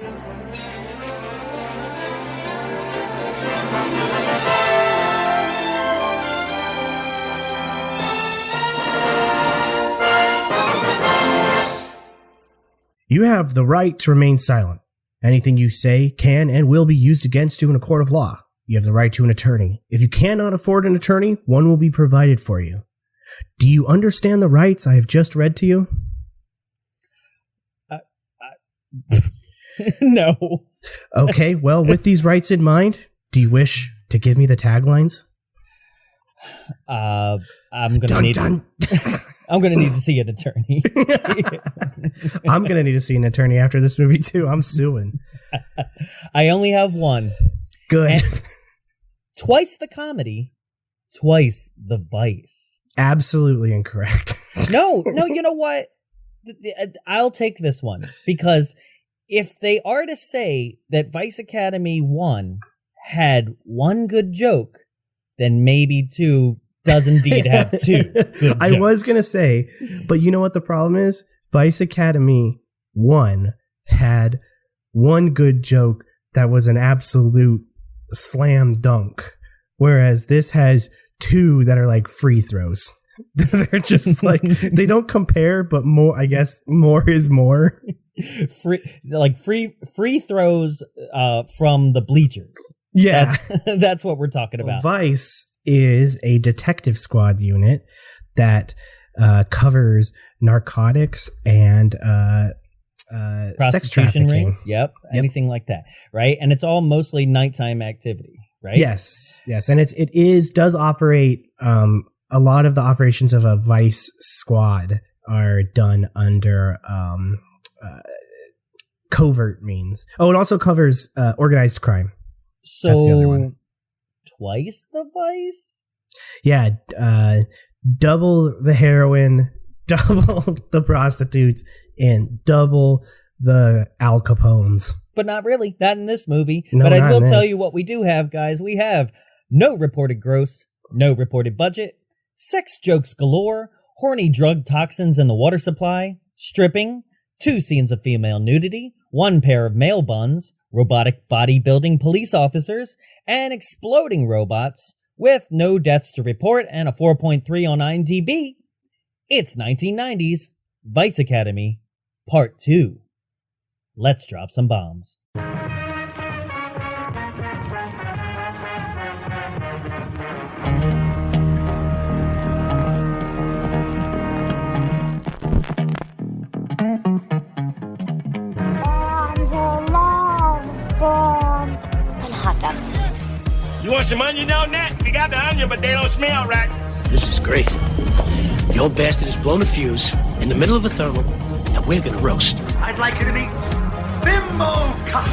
You have the right to remain silent. Anything you say can and will be used against you in a court of law. You have the right to an attorney. If you cannot afford an attorney, one will be provided for you. Do you understand the rights I have just read to you? No. Okay, well, with these rights in mind, do you wish to give me the taglines? I'm gonna need to see an attorney. I'm gonna need to see an attorney after this movie too. I'm suing. I only have one. Good. And twice the comedy, twice the vice. Absolutely incorrect. No, you know what? I'll take this one, because if they are to say that Vice Academy 1 had one good joke, then maybe 2 does indeed have 2 good jokes. I was going to say, but you know what the problem is? Vice Academy 1 had one good joke that was an absolute slam dunk, whereas this has 2 that are like free throws. They're just like, they don't compare, but more, I guess, more is more. Free throws from the bleachers. Yeah. That's what we're talking about. Vice is a detective squad unit that covers narcotics and sex trafficking. Rings. Yep. Anything like that. Right. And it's all mostly nighttime activity. Right. Yes. And it does operate. A lot of the operations of a Vice squad are done under covert means. Oh, it also covers organized crime. So that's the other one. Twice the Vice? Yeah, double the heroin, double the prostitutes, and double the Al Capones. But not really. Not in this movie. No, but I will tell you what we do have, guys. We have no reported gross, no reported budget, sex jokes galore, horny drug toxins in the water supply, stripping, 2 scenes of female nudity, 1 pair of male buns, robotic bodybuilding police officers, and exploding robots, with no deaths to report and a 4.3 on IMDb. It's 1990s Vice Academy Part 2. Let's drop some bombs. And hot dog, please. You want some onion on that? We got the onion, but they don't smell right. This is great. The old bastard has blown a fuse in the middle of a thermal, and we're gonna roast. I'd like you to meet BimboCop.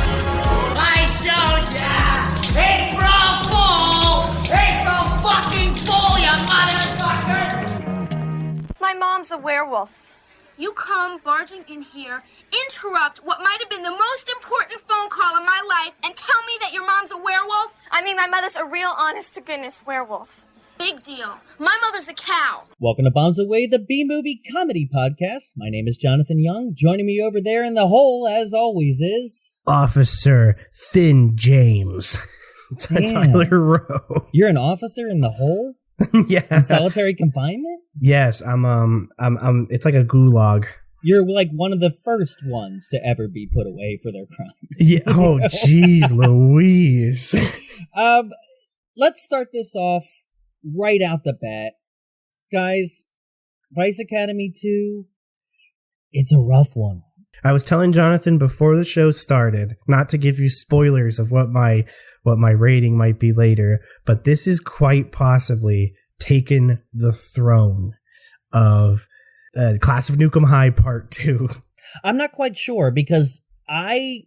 I show ya! April Fool! April fucking Fool, you motherfucker! My mom's a werewolf. You come barging in here, interrupt what might have been the most important phone call of my life, and tell me that your mom's a werewolf? I mean, my mother's a real honest-to-goodness werewolf. Big deal. My mother's a cow. Welcome to Bombs Away, the B-Movie Comedy Podcast. My name is Jonathan Young. Joining me over there in the hole, as always, is... Officer Thin James. Tyler Rowe. You're an officer in the hole? Yeah. In solitary confinement? Yes, I'm it's like a gulag. You're like one of the first ones to ever be put away for their crimes. Yeah. Oh, jeez, Louise. Let's start this off right out the bat. Guys, Vice Academy 2, it's a rough one. I was telling Jonathan before the show started, not to give you spoilers of what my rating might be later, but this is quite possibly taken the throne of Class of Nukem High Part 2. I'm not quite sure, because I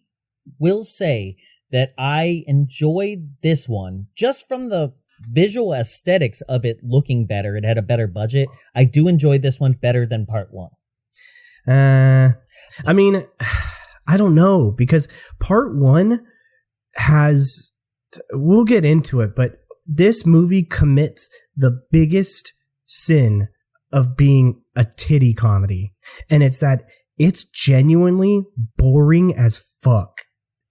will say that I enjoyed this one just from the visual aesthetics of it looking better. It had a better budget. I do enjoy this one better than Part 1. I mean, I don't know, because Part 1 has, we'll get into it, but this movie commits the biggest sin of being a titty comedy. And it's that it's genuinely boring as fuck.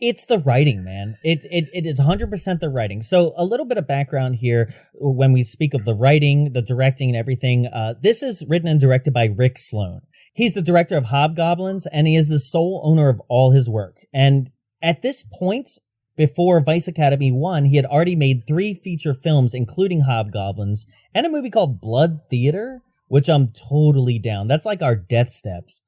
It's the writing, man. It is 100% the writing. So a little bit of background here when we speak of the writing, the directing and everything. This is written and directed by Rick Sloane. He's the director of Hobgoblins, and he is the sole owner of all his work. And at this point, before Vice Academy 1, he had already made 3 feature films, including Hobgoblins, and a movie called Blood Theater, which I'm totally down. That's like our Death Steps.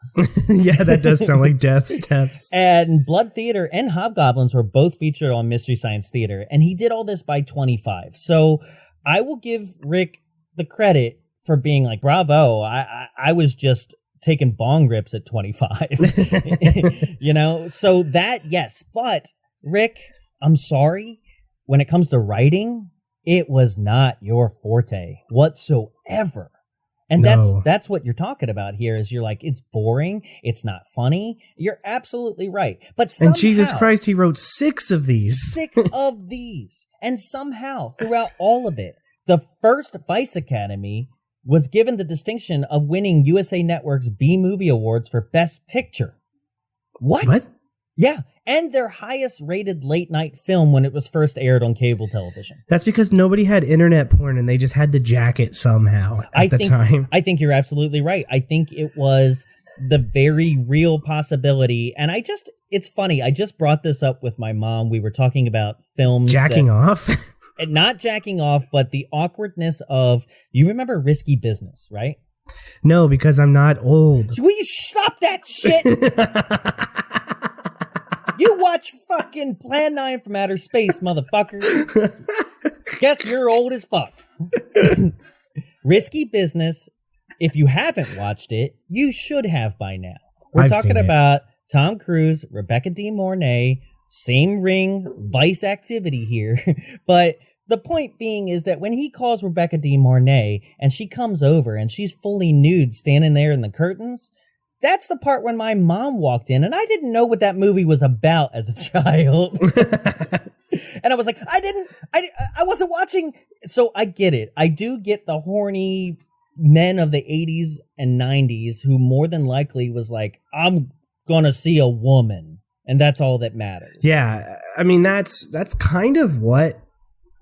Yeah, that does sound like Death Steps. And Blood Theater and Hobgoblins were both featured on Mystery Science Theater, and he did all this by 25. So I will give Rick the credit for being like, bravo. I was just taking bong rips at 25. You know, so that, yes. But Rick, I'm sorry. When it comes to writing, it was not your forte whatsoever. And that's what you're talking about here is you're like, it's boring. It's not funny. You're absolutely right. But somehow, and Jesus Christ, he wrote 6 of these. 6 of these. And somehow throughout all of it, the first Vice Academy was given the distinction of winning USA Network's B-Movie Awards for Best Picture. What? Yeah. And their highest rated late night film when it was first aired on cable television. That's because nobody had internet porn and they just had to jack it somehow at the time. I think you're absolutely right. I think it was the very real possibility. And it's funny. I just brought this up with my mom. We were talking about films. Jacking off? Not jacking off, but the awkwardness of, you remember Risky Business, right? No, because I'm not old. Will you stop that shit? You watch fucking Plan 9 from Outer Space, motherfucker. Guess you're old as fuck. Risky Business, if you haven't watched it, you should have by now. We're talking about Tom Cruise, Rebecca De Mornay, same ring, vice activity here. But the point being is that when he calls Rebecca De Mornay and she comes over and she's fully nude standing there in the curtains, that's the part when my mom walked in and I didn't know what that movie was about as a child. And I was like, I wasn't watching. So I get it. I do get the horny men of the 80s and 90s who more than likely was like, I'm gonna see a woman and that's all that matters. Yeah. I mean, that's kind of what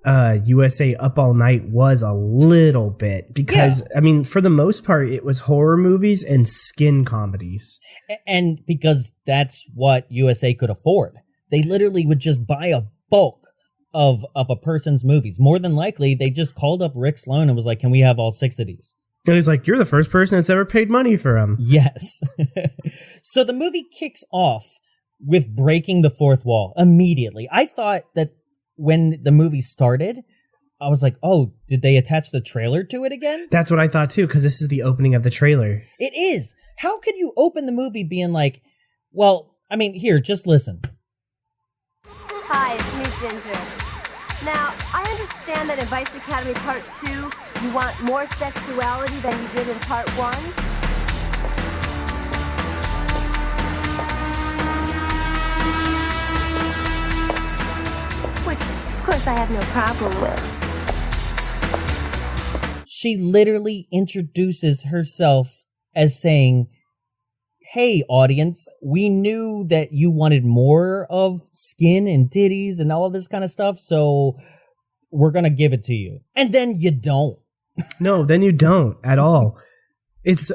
USA Up All Night was a little bit because, I mean, for the most part, it was horror movies and skin comedies. And because that's what USA could afford. They literally would just buy a bulk of a person's movies. More than likely, they just called up Rick Sloane and was like, can we have all 6 of these? And he's like, you're the first person that's ever paid money for them. Yes. So the movie kicks off with breaking the fourth wall immediately. I thought that when the movie started, I was like, oh, did they attach the trailer to it again? That's what I thought too, because this is the opening of the trailer. It is. How could you open the movie being like, well, I mean, here, just listen. Hi, it's me, Ginger. Now, I understand that in Vice Academy Part 2, you want more sexuality than you did in Part 1. Which, of course, I have no problem with. She literally introduces herself as saying, hey, audience, we knew that you wanted more of skin and titties and all of this kind of stuff, so we're going to give it to you. And then you don't. No, then you don't at all.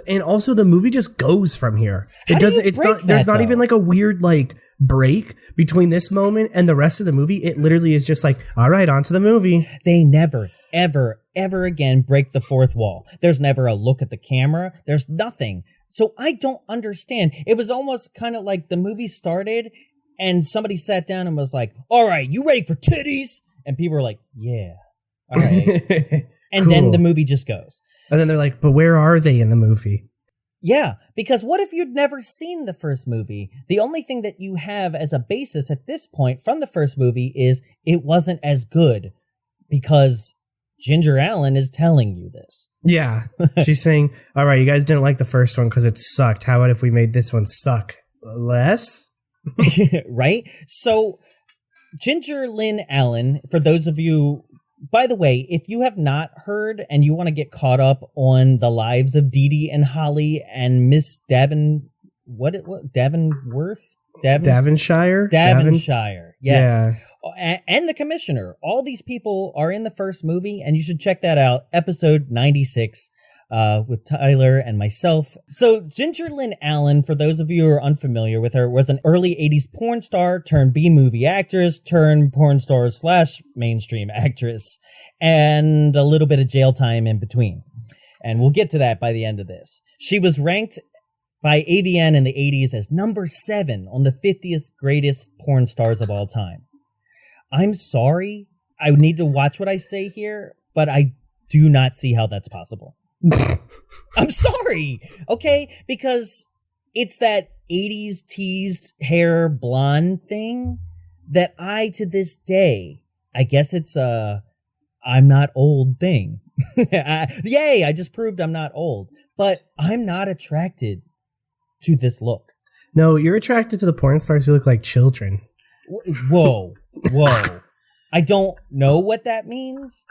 And also the movie just goes from here. There's not even like a weird like break between this moment and the rest of the movie. It literally is just like, all right, on to the movie. They never, ever, ever again break the fourth wall. There's never a look at the camera. There's nothing. So I don't understand. It was almost kind of like the movie started and somebody sat down and was like, all right, you ready for titties? And people were like, yeah, all right. And Cool. Then the movie just goes. And then they're like, but where are they in the movie? Yeah, because what if you'd never seen the first movie? The only thing that you have as a basis at this point from the first movie is it wasn't as good because Ginger Allen is telling you this. Yeah. She's saying, all right, you guys didn't like the first one because it sucked. How about if we made this one suck less? Right? So Ginger Lynn Allen, for those of you, by the way, if you have not heard and you want to get caught up on the lives of Didi and Holly and Miss Davonshire? Yes. Yeah. And the commissioner. All these people are in the first movie, and you should check that out. Episode 96 with Tyler and myself. So Ginger Lynn Allen, for those of you who are unfamiliar with her, was an early 80s porn star turned B-movie actress turned porn star / mainstream actress, and a little bit of jail time in between. And we'll get to that by the end of this. She was ranked by AVN in the 80s as number 7 on the 50th greatest porn stars of all time. I'm sorry, I would need to watch what I say here, but I do not see how that's possible. I'm sorry, okay? Because it's that 80s teased hair blonde thing that I, to this day, I guess it's a I'm not old thing. Yay, I just proved I'm not old. But I'm not attracted to this look. No, you're attracted to the porn stars who look like children. Whoa. I don't know what that means.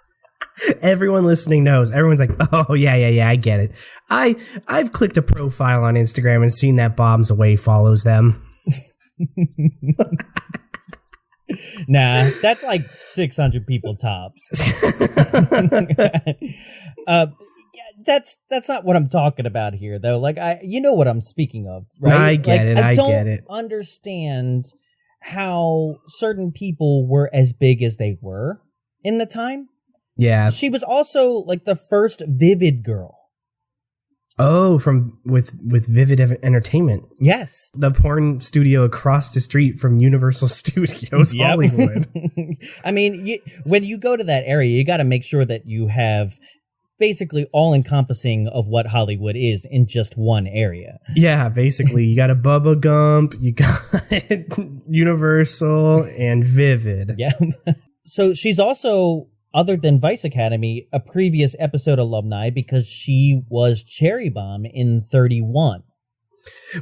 Everyone listening knows. Everyone's like, oh, yeah, I get it. I've clicked a profile on Instagram and seen that Bombs Away follows them. Nah, that's like 600 people tops. That's not what I'm talking about here, though. Like, you know what I'm speaking of, right? I get it. I get don't it. understand how certain people were as big as they were in the time. Yeah. She was also like the first Vivid girl. Oh, with Vivid Entertainment. Yes. The porn studio across the street from Universal Studios Hollywood. I mean, when you go to that area, you got to make sure that you have basically all-encompassing of what Hollywood is in just one area. Yeah, basically. You got a Bubba Gump, you got Universal, and Vivid. Yeah. So she's also, other than Vice Academy, a previous episode alumni because she was Cherry Bomb in 31.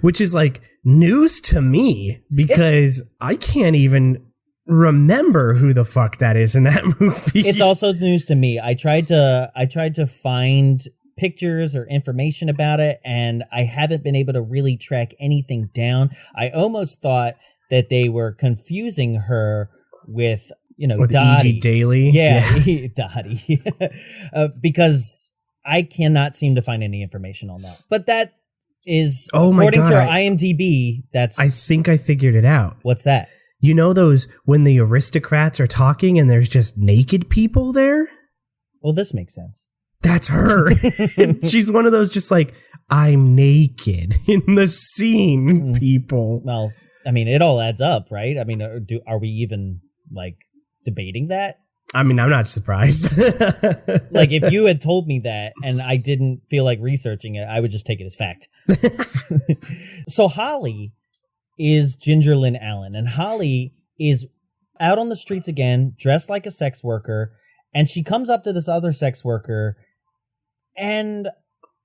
Which is like news to me because I can't even remember who the fuck that is in that movie. It's also news to me. I tried to find pictures or information about it, and I haven't been able to really track anything down. I almost thought that they were confusing her with, with Dottie. E.G. Daily. Yeah. Dottie. Because I cannot seem to find any information on that. But that is, according to her IMDb, that's... I think I figured it out. What's that? You know those when the aristocrats are talking and there's just naked people there? Well, this makes sense. That's her. She's one of those just like, I'm naked in the scene people. Well, I mean, it all adds up, right? I mean, are we even like debating that? I mean, I'm not surprised. Like, if you had told me that and I didn't feel like researching it, I would just take it as fact. So Holly is Ginger Lynn Allen, and Holly is out on the streets again, dressed like a sex worker, and she comes up to this other sex worker, and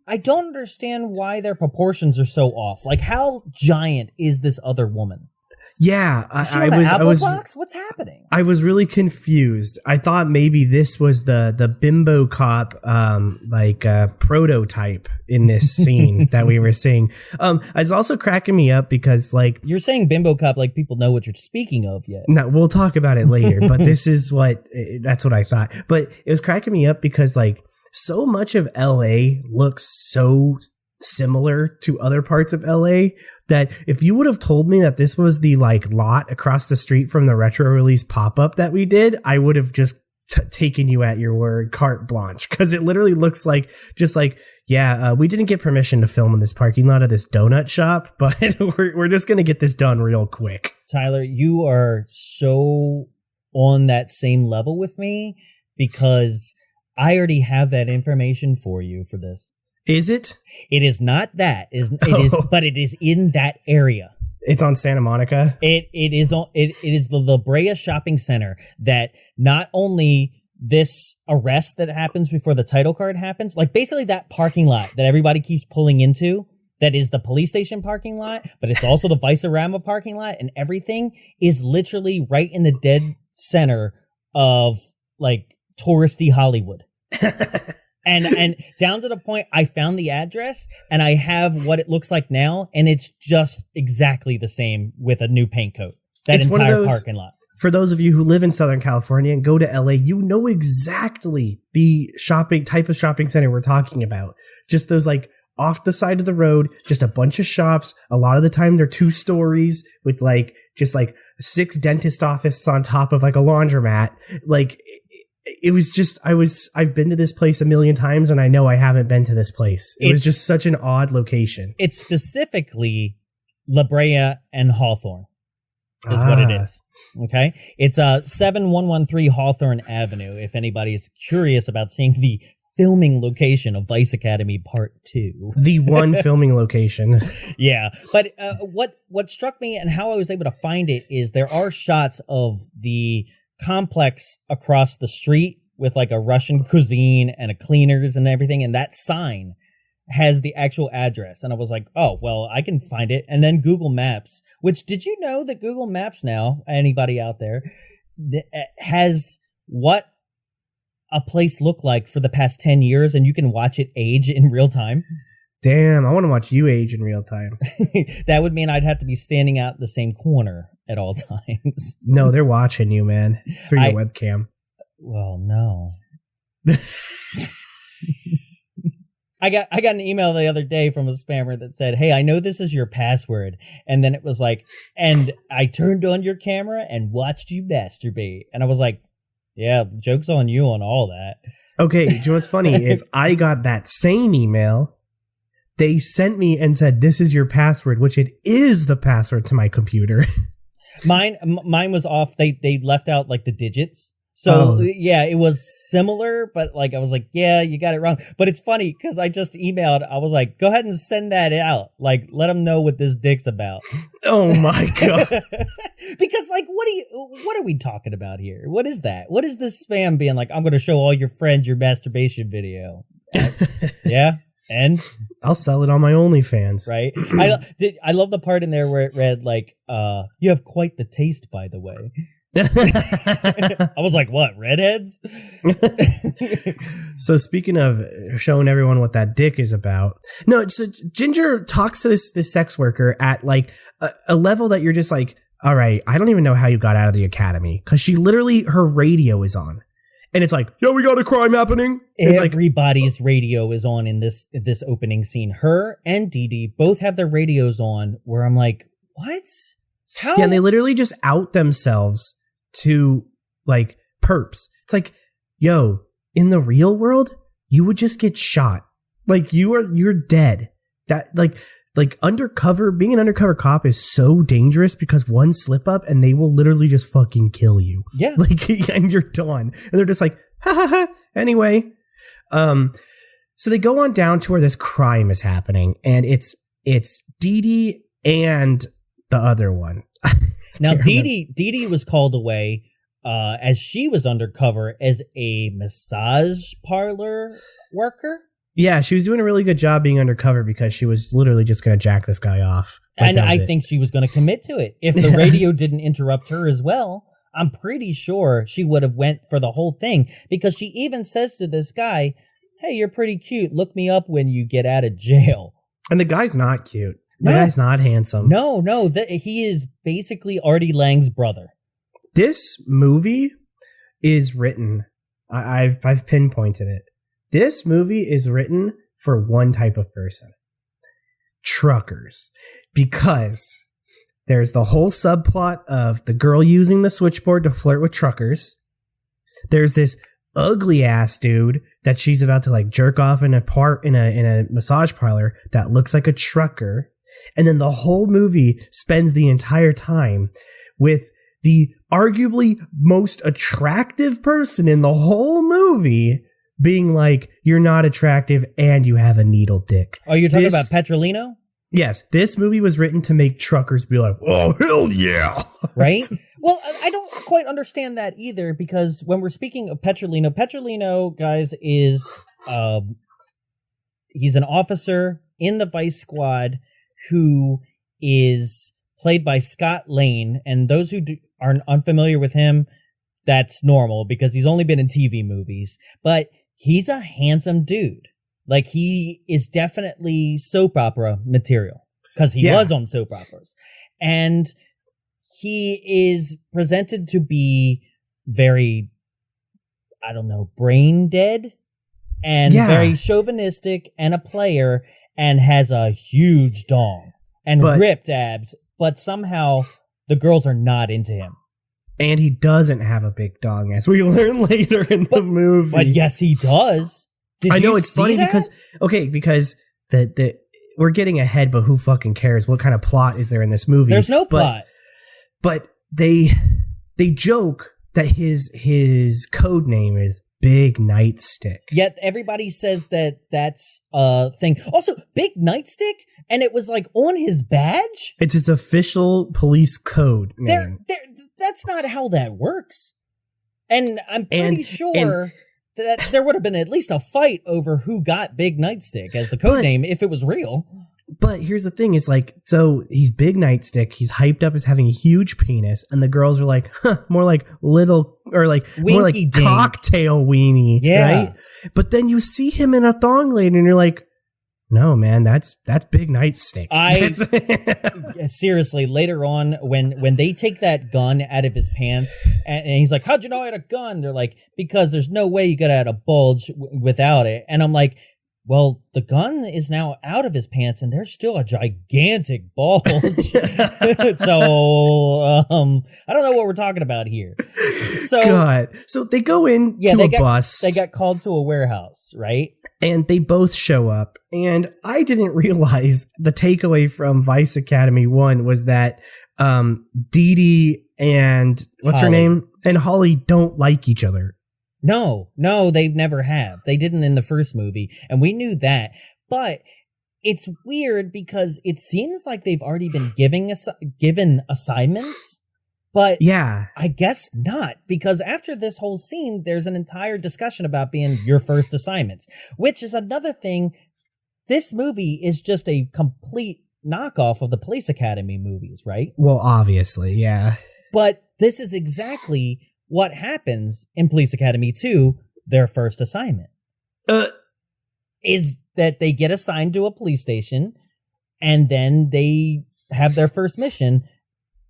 I don't understand why their proportions are so off. Like, how giant is this other woman? Yeah, I was. Box? What's happening? I was really confused. I thought maybe this was the BimboCop prototype in this scene that we were seeing. It's also cracking me up because like you're saying BimboCop like people know what you're speaking of yet. No, we'll talk about it later. But that's what I thought. But it was cracking me up because like so much of LA looks so similar to other parts of LA. That if you would have told me that this was the like lot across the street from the retro release pop-up that we did, I would have just taken you at your word, carte blanche, because it literally looks like we didn't get permission to film in this parking lot of this donut shop, but we're just gonna get this done real quick. Tyler, you are so on that same level with me because I already have that information for you for this. Is it? It is not that. But it is in that area. It's on Santa Monica. It is the La Brea Shopping Center that not only this arrest that happens before the title card happens, like basically that parking lot that everybody keeps pulling into, that is the police station parking lot, but it's also the Vicerama parking lot, and everything is literally right in the dead center of like touristy Hollywood. And down to the point, I found the address and I have what it looks like now, and it's just exactly the same with a new paint coat. That entire parking lot. For those of you who live in Southern California and go to LA, you know exactly the type of shopping center we're talking about. Just those like off the side of the road, just a bunch of shops. A lot of the time they're 2 stories with like just like 6 dentist offices on top of like a laundromat. Like it was just, I've been to this place a million times and I know I haven't been to this place. It was just such an odd location. It's specifically La Brea and Hawthorne is what it is. Okay. It's 7113 Hawthorne Avenue. If anybody is curious about seeing the filming location of Vice Academy Part 2. The one filming location. Yeah. But what struck me and how I was able to find it is there are shots of the complex across the street with like a Russian cuisine and a cleaners and everything, and that sign has the actual address. And I was like, oh, well, I can find it. And then Google Maps, which, did you know that Google Maps now, anybody out there, has what a place looked like for the past 10 years, and you can watch it age in real time? Damn, I want to watch you age in real time. That would mean I'd have to be standing out the same corner at all times. No, they're watching you, man, through your webcam. Well, no. I got an email the other day from a spammer that said, hey, I know this is your password. And then it was like, and I turned on your camera and watched you masturbate. And I was like, yeah, joke's on you on all that. Okay, do you know what's funny is I got that same email. They sent me and said, this is your password, which it is the password to my computer. Mine was off. They left out like the digits. So yeah, it was similar, but like I was like, yeah, you got it wrong. But it's funny because I just emailed. I was like, go ahead and send that out. Like, let them know what this dick's about. Oh my god! Because like, what are we talking about here? What is that? What is this spam being like? I'm going to show all your friends your masturbation video. Yeah, and I'll sell it on my OnlyFans. Right? I love the part in there where it read like, you have quite the taste, by the way. I was like, what, redheads? So speaking of showing everyone what that dick is about, no, so Ginger talks to this sex worker at like a level that you're just like, all right, I don't even know how you got out of the academy, because she literally, her radio is on and it's like, yo, we got a crime happening. Everybody's radio is on in this opening scene. Her and Didi both have their radios on, where I'm like, what? How? Yeah, and they literally just out themselves to like perps. It's like, yo, in the real world, you would just get shot. Like you're dead. That like undercover, being an undercover cop is so dangerous because one slip up and they will literally just fucking kill you. Yeah. Like, and you're done. And they're just like, ha ha ha. Anyway. So they go on down to where this crime is happening, and it's Didi and the other one. Now, Didi was called away as she was undercover as a massage parlor worker. Yeah, she was doing a really good job being undercover because she was literally just going to jack this guy off. Like, and I think she was going to commit to it. If the radio didn't interrupt her as well, I'm pretty sure she would have went for the whole thing, because she even says to this guy, hey, you're pretty cute. Look me up when you get out of jail. And the guy's not cute. The guy's not handsome. No, he is basically Artie Lang's brother. This movie is written, I've pinpointed it. This movie is written for one type of person. Truckers. Because there's the whole subplot of the girl using the switchboard to flirt with truckers. There's this ugly ass dude that she's about to like jerk off in a massage parlor that looks like a trucker. And then the whole movie spends the entire time with the arguably most attractive person in the whole movie being like, you're not attractive and you have a needle dick. Oh, you're talking about Petrolino? Yes. This movie was written to make truckers be like, oh, hell yeah. Right? Well, I don't quite understand that either, because when we're speaking of Petrolino, guys, is he's an officer in the Vice Squad who is played by Scott Layne, and those who are unfamiliar with him, that's normal because he's only been in TV movies. But he's a handsome dude. Like, he is definitely soap opera material because he was on soap operas. And he is presented to be very, I don't know, brain dead and very chauvinistic and a player and has a huge dong and ripped abs, but somehow the girls are not into him. And he doesn't have a big dong, as we learn later in the movie. But yes, he does. I know it's funny because the we're getting ahead, but who fucking cares? What kind of plot is there in this movie? There's no plot. But they joke that his code name is Big Nightstick. Yet everybody says that that's a thing. Also, Big Nightstick, and it was like on his badge. It's his official police code name. That's not how that works. And I'm pretty sure that there would have been at least a fight over who got Big Nightstick as the code name if it was real. But here's the thing, is like, so he's Big Nightstick, he's hyped up as having a huge penis, and the girls are like, more like little, or like, Winky more like dink. cocktail weenie, right? But then you see him in a thong later, and you're like, no, man, that's Big Nightstick. Seriously, later on, when they take that gun out of his pants, and he's like, how'd you know I had a gun? They're like, because there's no way you could have had a bulge without it. And I'm like, well, the gun is now out of his pants, and there's still a gigantic bulge. So, I don't know what we're talking about here. So, God. So they go in to a bus. They got called to a warehouse, right? And they both show up. And I didn't realize the takeaway from Vice Academy 1 was that Didi and what's her name? And Holly don't like each other. No, they've never have. They didn't in the first movie, and we knew that. But it's weird because it seems like they've already been given assignments, but I guess not, because after this whole scene, there's an entire discussion about being your first assignments, which is another thing. This movie is just a complete knockoff of the Police Academy movies, right? Well, obviously, yeah. But this is exactly what happens in Police Academy 2, their first assignment. Is that they get assigned to a police station, and then they have their first mission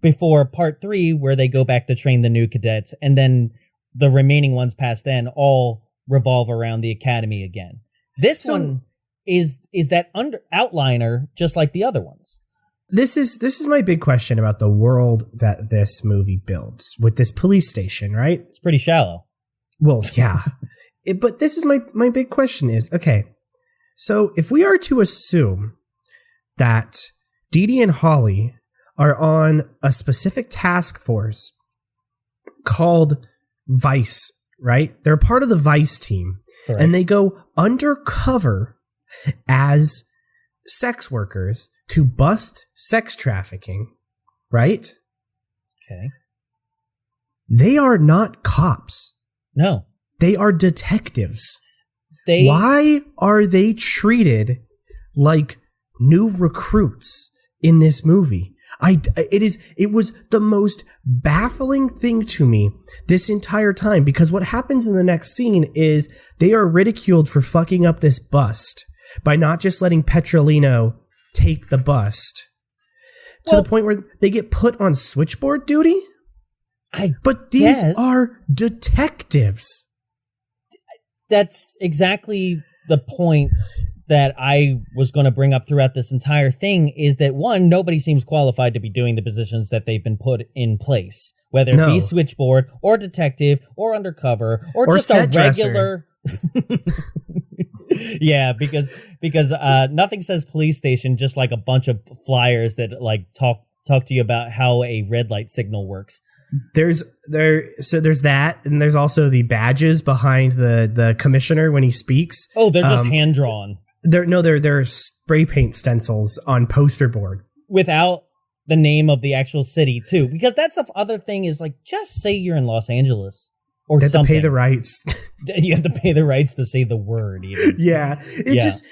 before part 3, where they go back to train the new cadets, and then the remaining ones past then all revolve around the academy again. This one is that outliner, just like the other ones. This is my big question about the world that this movie builds with this police station, right? It's pretty shallow. Well, yeah. But this is my big question is, okay, so if we are to assume that Didi and Holly are on a specific task force called Vice, right? They're part of the Vice team. Correct. And they go undercover as sex workers to bust sex trafficking, right? Okay. They are not cops. No. They are detectives. Why are they treated like new recruits in this movie? It was the most baffling thing to me this entire time, because what happens in the next scene is they are ridiculed for fucking up this bust by not just letting Petrolino take the bust to the point where they get put on switchboard duty. But these are detectives. That's exactly the points that I was going to bring up throughout this entire thing, is that one, nobody seems qualified to be doing the positions that they've been put in place, whether it be switchboard or detective or undercover or just a regular. Yeah, because nothing says police station just like a bunch of flyers that like talk to you about how a red light signal works. There's that, and there's also the badges behind the commissioner when he speaks. Oh, they're just hand drawn. They're spray paint stencils on poster board without the name of the actual city too. Because that's the other thing, is like, just say you're in Los Angeles or something. To pay the rights. You have to pay the rights to say the word. Even. Yeah, just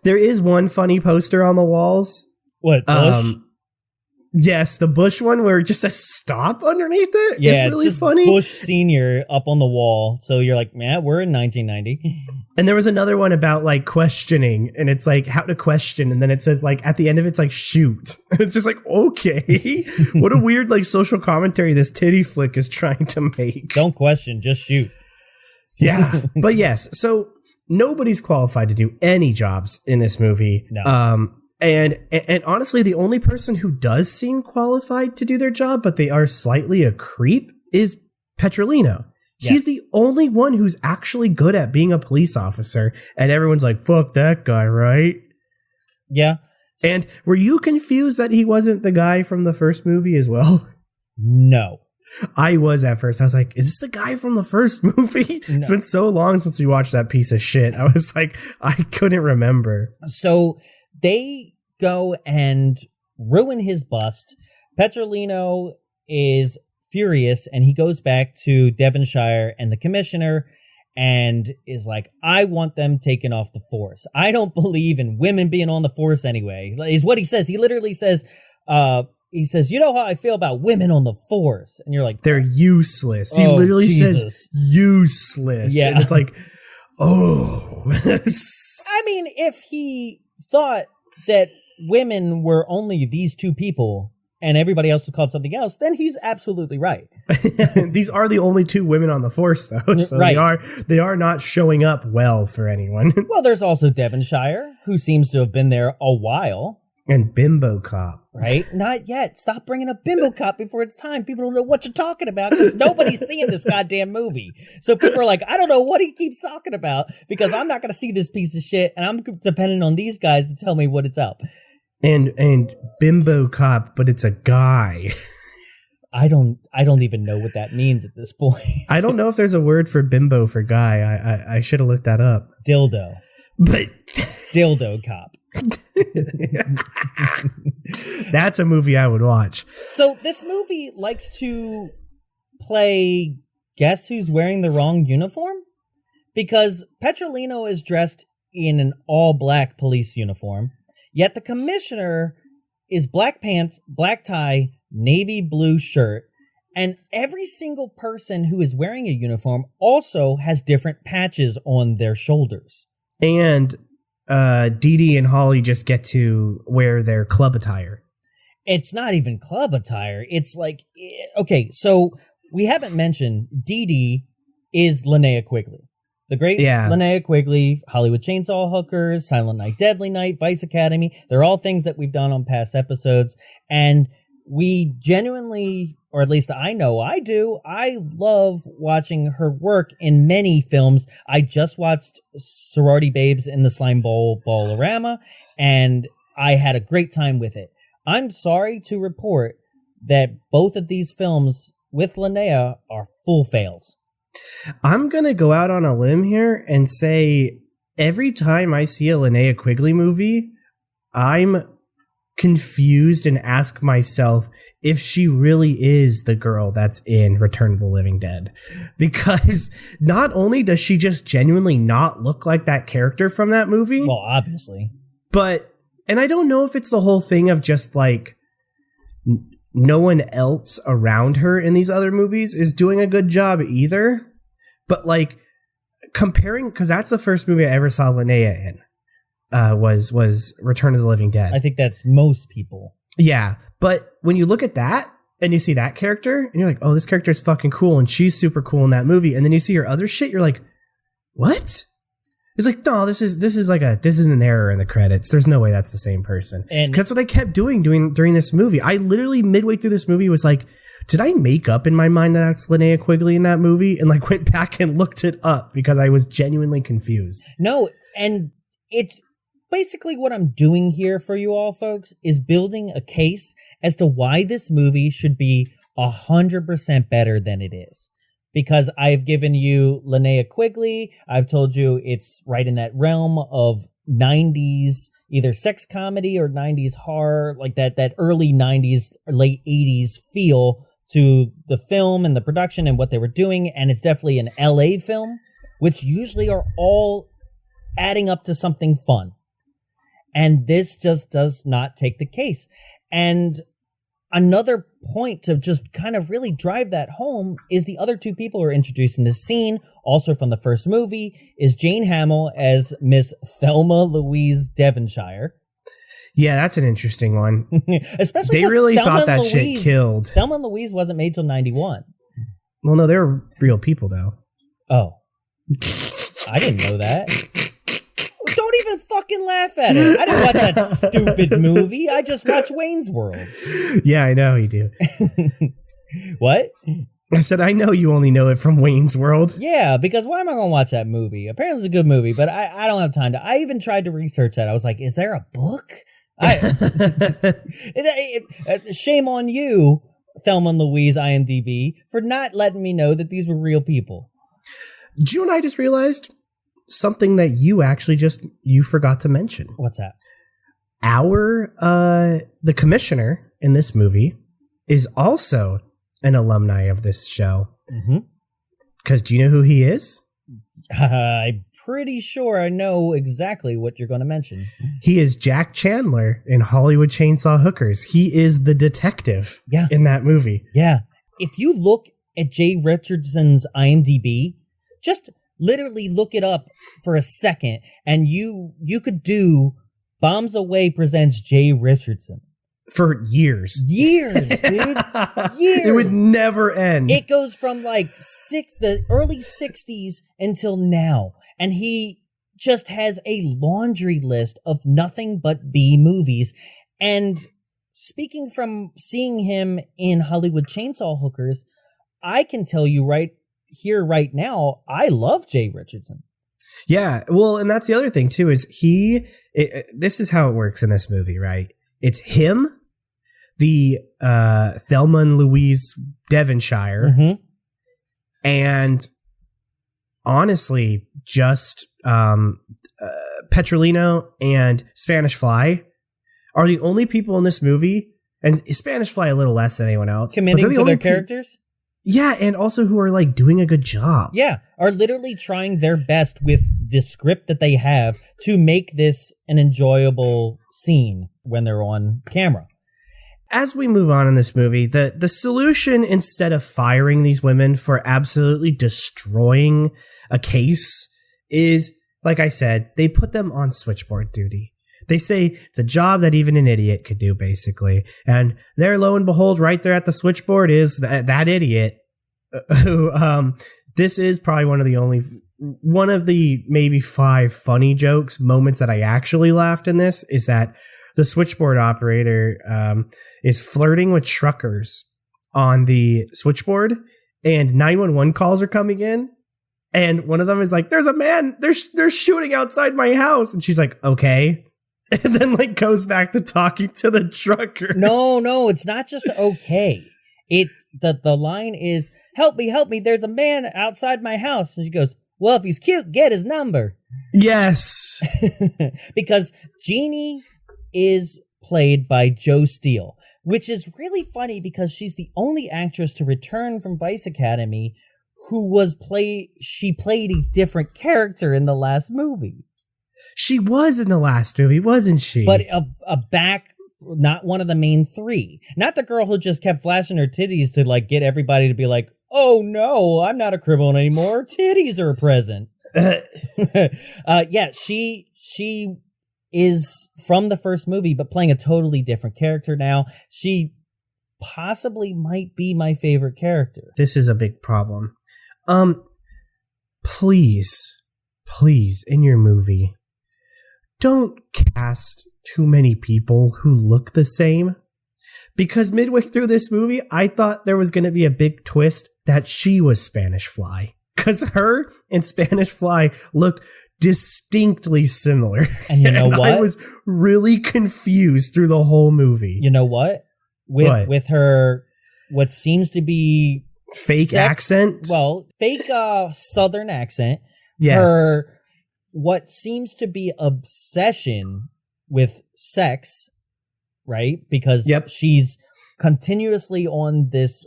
there is one funny poster on the walls. What, Bush? Yes, the Bush one where it just says stop underneath it. Yeah, it's really just funny. Bush Senior up on the wall. So you're like, man, we're in 1990. And there was another one about like questioning, and it's like how to question, and then it says like at the end of it's like shoot. And it's just like, okay, what a weird like social commentary this titty flick is trying to make. Don't question, just shoot. Yeah, but yes, so nobody's qualified to do any jobs in this movie. No. And honestly, the only person who does seem qualified to do their job, but they are slightly a creep, is Petrolino. Yes. He's the only one who's actually good at being a police officer, and everyone's like, fuck that guy, right? Yeah. And were you confused that he wasn't the guy from the first movie as well? No. I was at first. I was like, is this the guy from the first movie? No. It's been so long since we watched that piece of shit. I was like, I couldn't remember. So they go and ruin his bust. Petrolino is furious, and he goes back to Devonshire and the commissioner and is like, I want them taken off the force. I don't believe in women being on the force anyway, is what he says. He literally says, you know how I feel about women on the force. And you're like, they're useless. He Oh, literally Jesus. says useless. Yeah. And it's like, oh. I mean, if he thought that women were only these two people and everybody else was called something else, then he's absolutely right. These are the only two women on the force, though. So Right. they are not showing up well for anyone. Well, there's also Devonshire, who seems to have been there a while. And BimboCop. Right? Not yet. Stop bringing up BimboCop before it's time. People don't know what you're talking about because nobody's seeing this goddamn movie. So people are like, I don't know what he keeps talking about because I'm not going to see this piece of shit and I'm depending on these guys to tell me what it's up. And BimboCop, but it's a guy. I don't even know what that means at this point. I don't know if there's a word for bimbo for guy. I should have looked that up. Dildo. But Dildo Cop. That's a movie I would watch. So this movie likes to play guess who's wearing the wrong uniform? Because Petrolino is dressed in an all-black police uniform, yet the commissioner is black pants, black tie, navy blue shirt, and every single person who is wearing a uniform also has different patches on their shoulders. And Didi and Holly just get to wear their club attire. It's not even club attire. It's like, okay, so we haven't mentioned Didi is Linnea Quigley. The great Linnea Quigley, Hollywood Chainsaw Hookers, Silent Night, Deadly Night, Vice Academy. They're all things that we've done on past episodes. And we genuinely, or at least I know I do, I love watching her work in many films. I just watched Sorority Babes in the Slime Bowl Ballorama, and I had a great time with it. I'm sorry to report that both of these films with Linnea are full fails. I'm going to go out on a limb here and say every time I see a Linnea Quigley movie, I'm confused and ask myself if she really is the girl that's in Return of the Living Dead. Because not only does she just genuinely not look like that character from that movie. Well, obviously. But, and I don't know if it's the whole thing of just like no one else around her in these other movies is doing a good job either. But like comparing, because that's the first movie I ever saw Linnea in. Was Return of the Living Dead. I think that's most people. Yeah, but when you look at that and you see that character and you're like, oh, this character is fucking cool and she's super cool in that movie, and then you see her other shit, you're like, what? It's like, no, this is an error in the credits. There's no way that's the same person. And that's what I kept doing during this movie. I literally midway through this movie was like, did I make up in my mind that that's Linnea Quigley in that movie? And like went back and looked it up because I was genuinely confused. No, and it's basically what I'm doing here for you all folks is building a case as to why this movie should be 100% better than it is. Because I've given you Linnea Quigley, I've told you it's right in that realm of 90s, either sex comedy or 90s horror, like that early 90s, late 80s feel to the film and the production and what they were doing. And it's definitely an LA film, which usually are all adding up to something fun. And this just does not take the case. And another point to just kind of really drive that home is the other two people who are introduced in this scene, also from the first movie, is Jayne Hamil as Miss Thelma Louise Devonshire. Yeah, that's an interesting one. Especially they really Thelma thought that Louise, shit killed. Thelma and Louise wasn't made till 91. Well, no, they're real people, though. Oh. I didn't know that. Don't even fucking laugh at it. I didn't watch that stupid movie. I just watched Wayne's World. Yeah, I know you do. What? I said, I know you only know it from Wayne's World. Yeah, because why am I going to watch that movie? Apparently it's a good movie, but I don't have time to. I even tried to research that. I was like, is there a book? Shame on you, Thelma and Louise IMDb, for not letting me know that these were real people. You and I just realized something that you actually you forgot to mention. What's that? The commissioner in this movie is also an alumni of this show. Because do you know who he is? I'm pretty sure I know exactly what you're going to mention. He is Jack Chandler in Hollywood Chainsaw Hookers. He is the detective in that movie. Yeah. If you look at Jay Richardson's IMDb, just literally look it up for a second, and you could do Bombs Away presents Jay Richardson. For years. Years, dude. Years. It would never end. It goes from like the early 60s until now. And he just has a laundry list of nothing but B movies. And speaking from seeing him in Hollywood Chainsaw Hookers, I can tell you right here, right now, I love Jay Richardson. Yeah. Well, and that's the other thing too, is this is how it works in this movie, right? It's him, the Thelma and Louise Devonshire, and honestly, just Petrolino and Spanish Fly are the only people in this movie, and Spanish Fly a little less than anyone else. Committing to their characters? Yeah, and also who are like doing a good job. Yeah, are literally trying their best with the script that they have to make this an enjoyable scene when they're on camera. As we move on in this movie, the solution, instead of firing these women for absolutely destroying a case, is, like I said, they put them on switchboard duty. They say it's a job that even an idiot could do, basically. And there, lo and behold, right there at the switchboard is that idiot who, this is probably one of the maybe 5 funny moments that I actually laughed in this, is that the switchboard operator is flirting with truckers on the switchboard, and 911 calls are coming in. And one of them is like, there's a man, they're shooting outside my house. And she's like, okay. And then like goes back to talking to the trucker. No, it's not just okay. The line is, help me, there's a man outside my house. And she goes, well, if he's cute, get his number. Yes. Because Jeannie is played by Joe Steele, which is really funny because she's the only actress to return from Vice Academy she played a different character in the last movie. She was in the last movie, wasn't she? But a back, not one of the main 3. Not the girl who just kept flashing her titties to like get everybody to be like, oh no, I'm not a criminal anymore. Titties are present. Yeah, she is from the first movie, but playing a totally different character now. She possibly might be my favorite character. This is a big problem. Please, in your movie, don't cast too many people who look the same. Because midway through this movie, I thought there was going to be a big twist that she was Spanish Fly. Because her and Spanish Fly look distinctly similar. And you know what? I was really confused through the whole movie. You know what? With her, what seems to be fake accent? Well, fake Southern accent. Yes. Her, what seems to be obsession with sex, right? Because she's continuously on this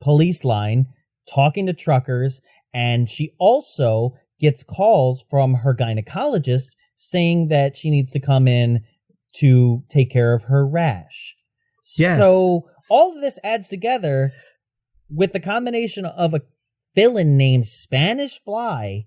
police line talking to truckers, and she also gets calls from her gynecologist saying that she needs to come in to take care of her rash. Yes. So All of this adds together with the combination of a villain named Spanish Fly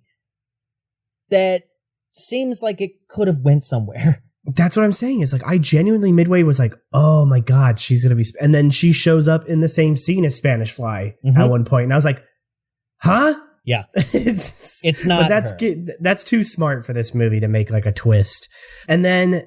that seems like it could have went somewhere. That's what I'm saying. Is like, I genuinely midway was like, oh my God, she's going to be, and then she shows up in the same scene as Spanish Fly at one point. And I was like, huh? Yeah. It's not, but that's too smart for this movie to make like a twist. And then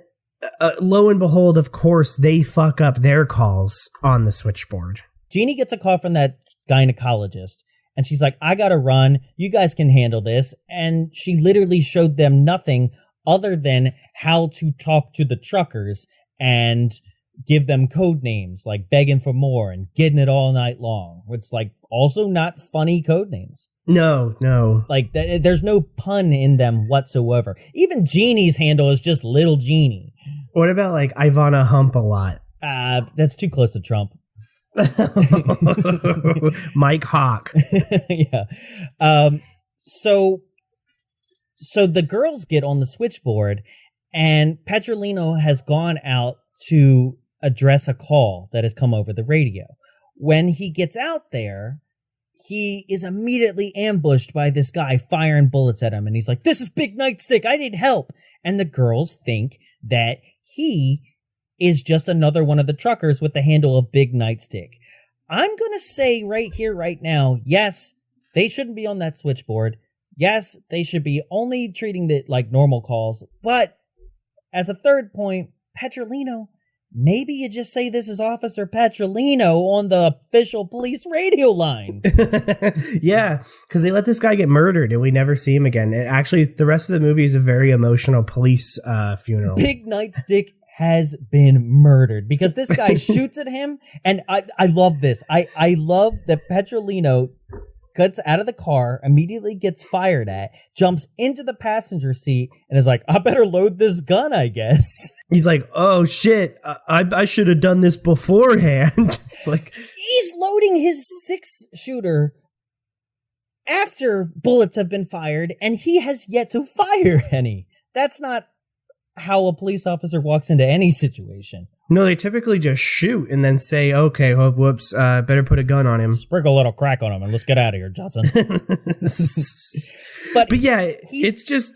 lo and behold, of course, they fuck up their calls on the switchboard. Jeannie gets a call from that gynecologist. And she's like, I gotta run. You guys can handle this. And she literally showed them nothing other than how to talk to the truckers and give them code names, like begging for more and getting it all night long. It's like also not funny code names. No. Like there's no pun in them whatsoever. Even Jeannie's handle is just Little Jeannie. What about like Ivana Hump a lot? That's too close to Trump. Mike Hawk. Yeah. So the girls get on the switchboard, and Petrolino has gone out to address a call that has come over the radio. When he gets out there, he is immediately ambushed by this guy firing bullets at him, and he's like, "This is Big Nightstick, I need help." And the girls think that he is just another one of the truckers with the handle of Big Nightstick. I'm gonna say right here, right now, yes, they shouldn't be on that switchboard. Yes, they should be only treating it like normal calls. But as a third point, Petrolino, maybe you just say this is Officer Petrolino on the official police radio line. Yeah, because they let this guy get murdered and we never see him again. Actually, the rest of the movie is a very emotional police funeral. Big Nightstick has been murdered because this guy shoots at him. And I love this. I love that Petrolino gets out of the car, immediately gets fired at, jumps into the passenger seat, and is like, I better load this gun, I guess. He's like, oh shit, I should have done this beforehand. Like, he's loading his 6-shooter after bullets have been fired, and he has yet to fire any. That's not how a police officer walks into any situation. No, they typically just shoot and then say, okay, whoops, better put a gun on him. Sprinkle a little crack on him and let's get out of here, Johnson. but yeah, it's just,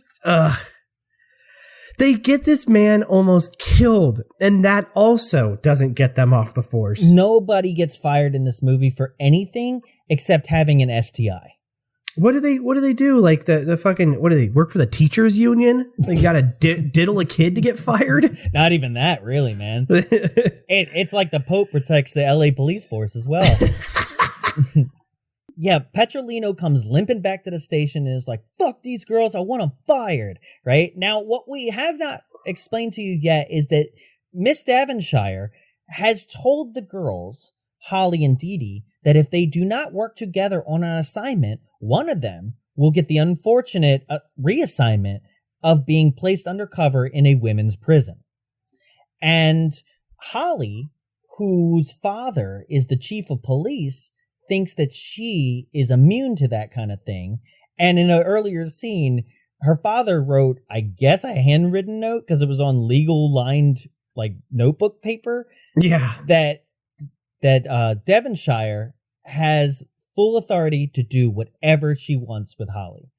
they get this man almost killed, and that also doesn't get them off the force. Nobody gets fired in this movie for anything except having an STI. What do they do? Like the fucking, what do they work for the teachers union? Like, you gotta diddle a kid to get fired? Not even that, really, man. It's like the Pope protects the LA police force as well. Yeah, Petrolino comes limping back to the station and is like, fuck these girls, I want them fired. Right? Now, what we have not explained to you yet is that Miss Devonshire has told the girls, Holly and Didi, that if they do not work together on an assignment, one of them will get the unfortunate reassignment of being placed undercover in a women's prison. And Holly, whose father is the chief of police, thinks that she is immune to that kind of thing. And in an earlier scene, her father wrote, I guess, a handwritten note, because it was on legal lined like notebook paper. Yeah. That Devonshire has full authority to do whatever she wants with Holly.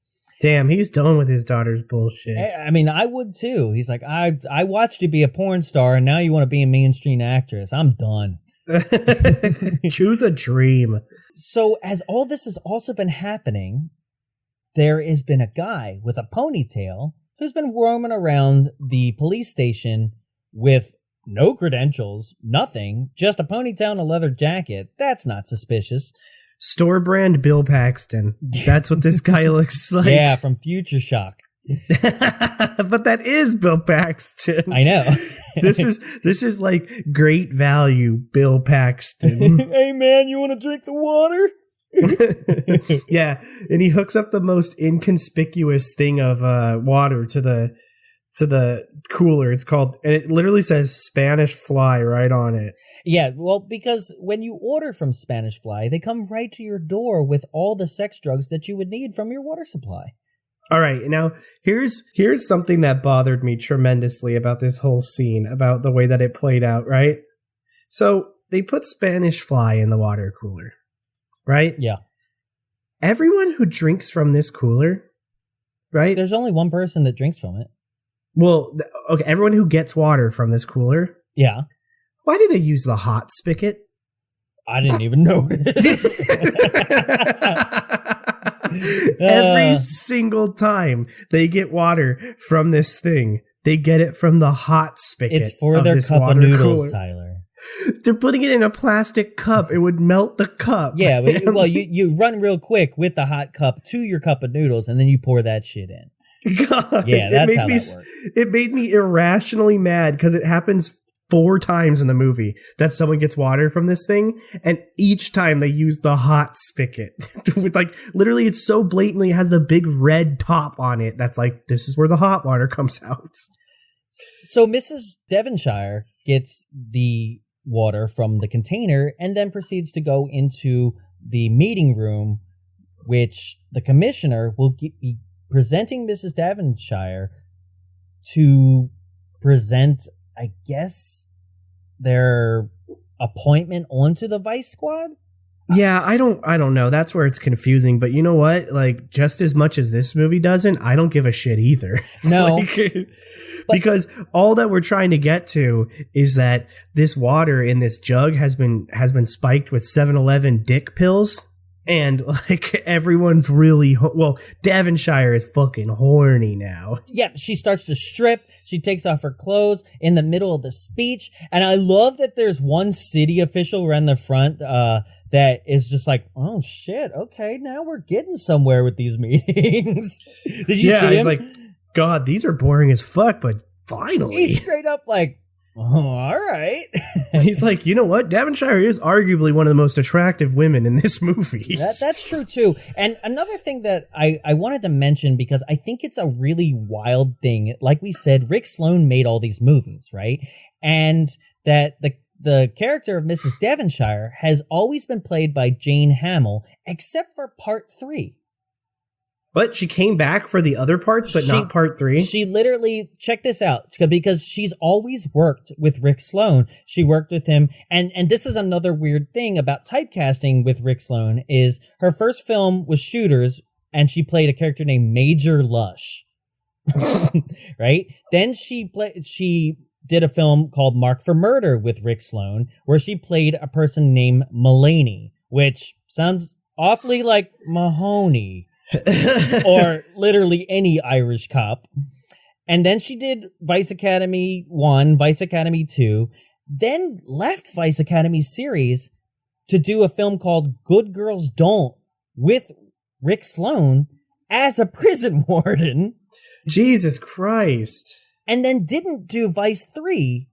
Damn, he's done with his daughter's bullshit. I mean, I would too. He's like, I watched you be a porn star, and now you want to be a mainstream actress. I'm done. Choose a dream. So as all this has also been happening, there has been a guy with a ponytail who's been roaming around the police station with no credentials, nothing, just a ponytail and a leather jacket. That's not suspicious. Store brand Bill Paxton. That's what this guy looks like. Yeah, from Future Shock. But that is Bill Paxton. I know. This is like great value Bill Paxton. Hey man, you want to drink the water? Yeah, and he hooks up the most inconspicuous thing of water to the cooler. It's called, and it literally says Spanish Fly right on it. Yeah, well, because when you order from Spanish Fly, they come right to your door with all the sex drugs that you would need from your water supply. All right, now here's something that bothered me tremendously about this whole scene, about the way that it played out, right? So they put Spanish Fly in the water cooler, right? Yeah. Everyone who drinks from this cooler, right? There's only one person that drinks from it. Well, okay, everyone who gets water from this cooler. Yeah. Why do they use the hot spigot? I didn't even notice. Every single time they get water from this thing, they get it from the hot spigot. It's for their cup of noodles, Tyler. They're putting it in a plastic cup. It would melt the cup. Yeah, well, you run real quick with the hot cup to your cup of noodles, and then you pour that shit in. God, yeah, that's how that works. It made me irrationally mad because it happens 4 times in the movie that someone gets water from this thing, and each time they use the hot spigot. With like, literally, it's so blatantly, it has the big red top on it that's like, this is where the hot water comes out. So Mrs. Devonshire gets the water from the container and then proceeds to go into the meeting room, which the commissioner will be presenting Mrs. Devonshire to present, I guess, their appointment onto the Vice Squad? Yeah, I don't know. That's where it's confusing. But you know what? Like, just as much as this movie doesn't, I don't give a shit either. No. Because all that we're trying to get to is that this water in this jug has been spiked with 7-Eleven dick pills. And like everyone's really Devonshire is fucking horny now. Yeah, she starts to strip. She takes off her clothes in the middle of the speech, and I love that there's one city official around the front that is just like, "Oh shit, okay, now we're getting somewhere with these meetings." Did you see him? He's like, "God, these are boring as fuck," but finally, he's straight up like, "Oh, all right." He's like, you know what? Devonshire is arguably one of the most attractive women in this movie. That's true, too. And another thing that I wanted to mention, because I think it's a really wild thing. Like we said, Rick Sloane made all these movies, right? And that the character of Mrs. Devonshire has always been played by Jayne Hamil, except for part 3. But she came back for the other parts, but not part 3. She literally, check this out, because she's always worked with Rick Sloane. She worked with him. And this is another weird thing about typecasting with Rick Sloane is her first film was Shooters, and she played a character named Major Lush. Right? Then she did a film called Mark for Murder with Rick Sloane, where she played a person named Mulaney, which sounds awfully like Mahoney. Or literally any Irish cop. And then she did Vice Academy 1, Vice Academy 2, then left Vice Academy series to do a film called Good Girls Don't with Rick Sloane as a prison warden. Jesus Christ. And then didn't do Vice 3,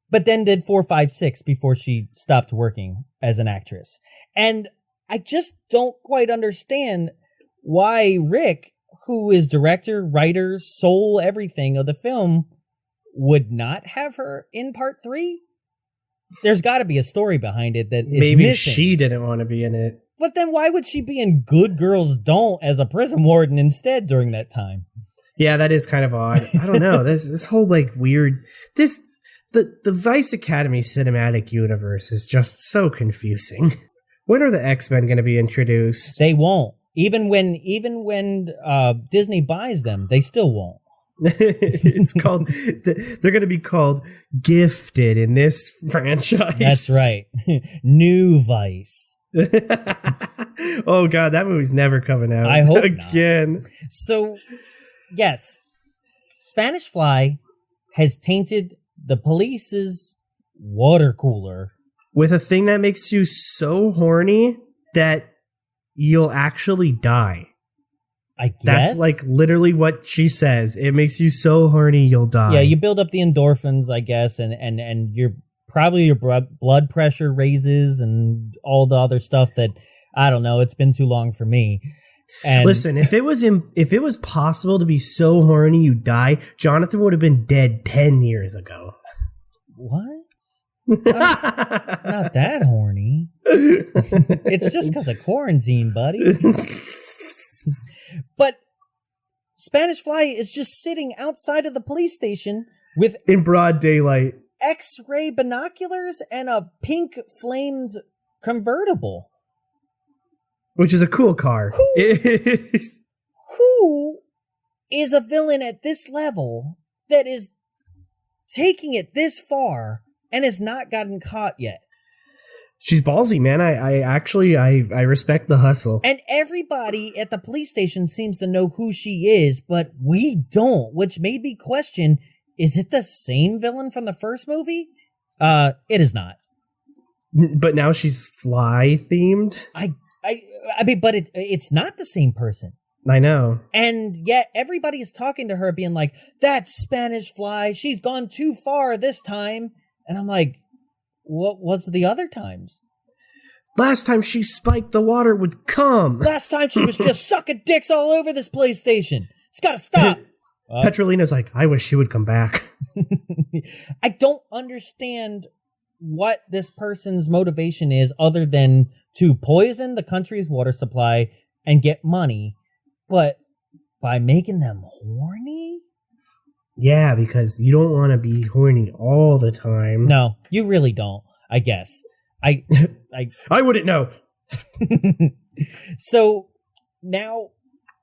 but then did 4, 5, 6 before she stopped working as an actress. And I just don't quite understand why Rick, who is director, writer, soul, everything of the film, would not have her in part 3. There's got to be a story behind it that is maybe missing. She didn't want to be in it. But then why would she be in Good Girls Don't as a prison warden instead during that time? Yeah, that is kind of odd. I don't know. This whole like weird the Vice Academy cinematic universe is just so confusing. When are the X-Men going to be introduced? They won't. Even when Disney buys them, they still won't. It's called. They're going to be called Gifted in this franchise. That's right. New Vice. Oh God, that movie's never coming out. I hope again. Not. So, yes, Spanish Fly has tainted the police's water cooler with a thing that makes you so horny that you'll actually die. I guess. That's like literally what she says. It makes you so horny you'll die. Yeah, you build up the endorphins, I guess, and your blood pressure raises and all the other stuff that, I don't know, it's been too long for me. And listen, if it was possible to be so horny you die, Jonathan would have been dead 10 years ago. What? Not that horny. It's just because of quarantine, buddy. But Spanish Fly is just sitting outside of the police station in broad daylight. X-ray binoculars and a pink flamed convertible. Which is a cool car. Who is a villain at this level that is taking it this far and has not gotten caught yet? She's ballsy, man. I respect the hustle. And everybody at the police station seems to know who she is, but we don't, which made me question, is it the same villain from the first movie? It is not. But now she's fly themed. I mean, but it's not the same person. I know. And yet everybody is talking to her being like, that Spanish fly, she's gone too far this time. And I'm like, what's the other times? Last time she spiked the water with cum. Last time she was just sucking dicks all over this police station. It's gotta stop. Petrolino's like, I wish she would come back. I don't understand what this person's motivation is other than to poison the country's water supply and get money, but by making them horny? Yeah, because you don't want to be horny all the time. No, you really don't, I guess. I wouldn't know. So now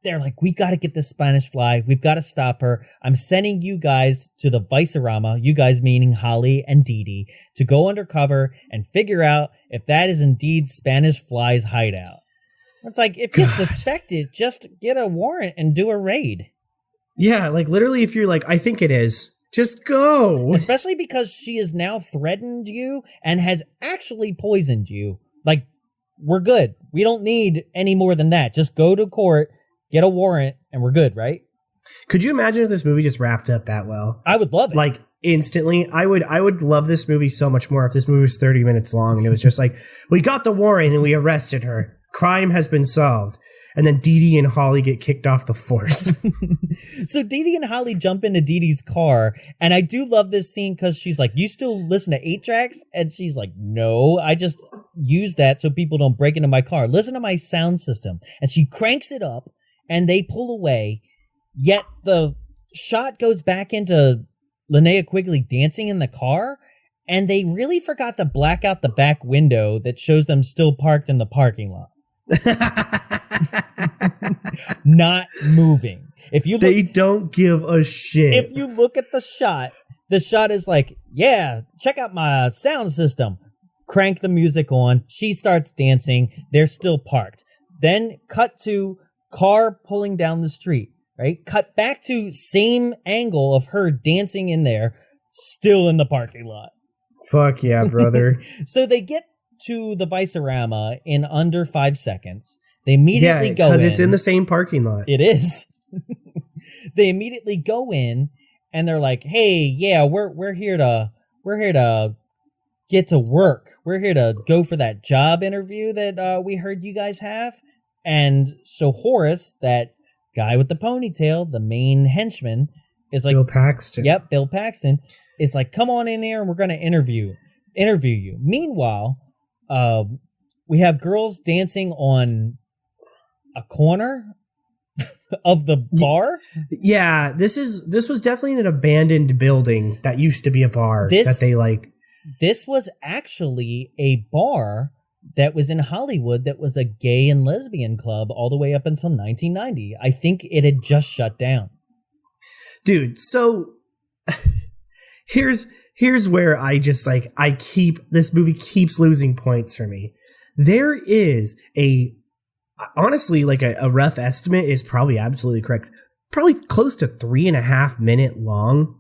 they're like, we got to get this Spanish fly. We've got to stop her. I'm sending you guys to the Vicerama, you guys meaning Holly and Didi, to go undercover and figure out if that is indeed Spanish fly's hideout. It's like, if you suspect it, just get a warrant and do a raid. Yeah, like literally if you're like, I think it is, just go. Especially because she has now threatened you and has actually poisoned you. Like, we're good. We don't need any more than that. Just go to court, get a warrant, and we're good, right? Could you imagine if this movie just wrapped up that well? I would love it. Like, instantly. I would love this movie so much more if this movie was 30 minutes long and it was just like, we got the warrant and we arrested her. Crime has been solved. And then Didi and Holly get kicked off the force. So Didi and Holly jump into Didi's car, and I do love this scene because she's like, you still listen to 8-tracks? And she's like, no, I just use that so people don't break into my car. Listen to my sound system. And she cranks it up, and they pull away, yet the shot goes back into Linnea Quigley dancing in the car, and they really forgot to black out the back window that shows them still parked in the parking lot. Not moving. They don't give a shit. If you look at the shot is like, yeah, check out my sound system. Crank the music on. She starts dancing. They're still parked. Then cut to car pulling down the street, right? Cut back to same angle of her dancing in there, still in the parking lot. Fuck yeah, brother. So they get to the Vicerama in under 5 seconds. They immediately go in. Because it's in the same parking lot. It is. They immediately go in and they're like, hey, yeah, we're here to get to work. We're here to go for that job interview that we heard you guys have. And so Horace, that guy with the ponytail, the main henchman, is like, Bill Paxton. Yep, Bill Paxton is like, come on in here and we're going to interview you. Meanwhile, we have girls dancing on a corner of the bar. Yeah, this was definitely an abandoned building that used to be a bar that they like. This was actually a bar that was in Hollywood that was a gay and lesbian club all the way up until 1990. I think it had just shut down. Dude, so here's where I just like, this movie keeps losing points for me. There is honestly, like a rough estimate is probably absolutely correct. Probably close to 3.5 minute long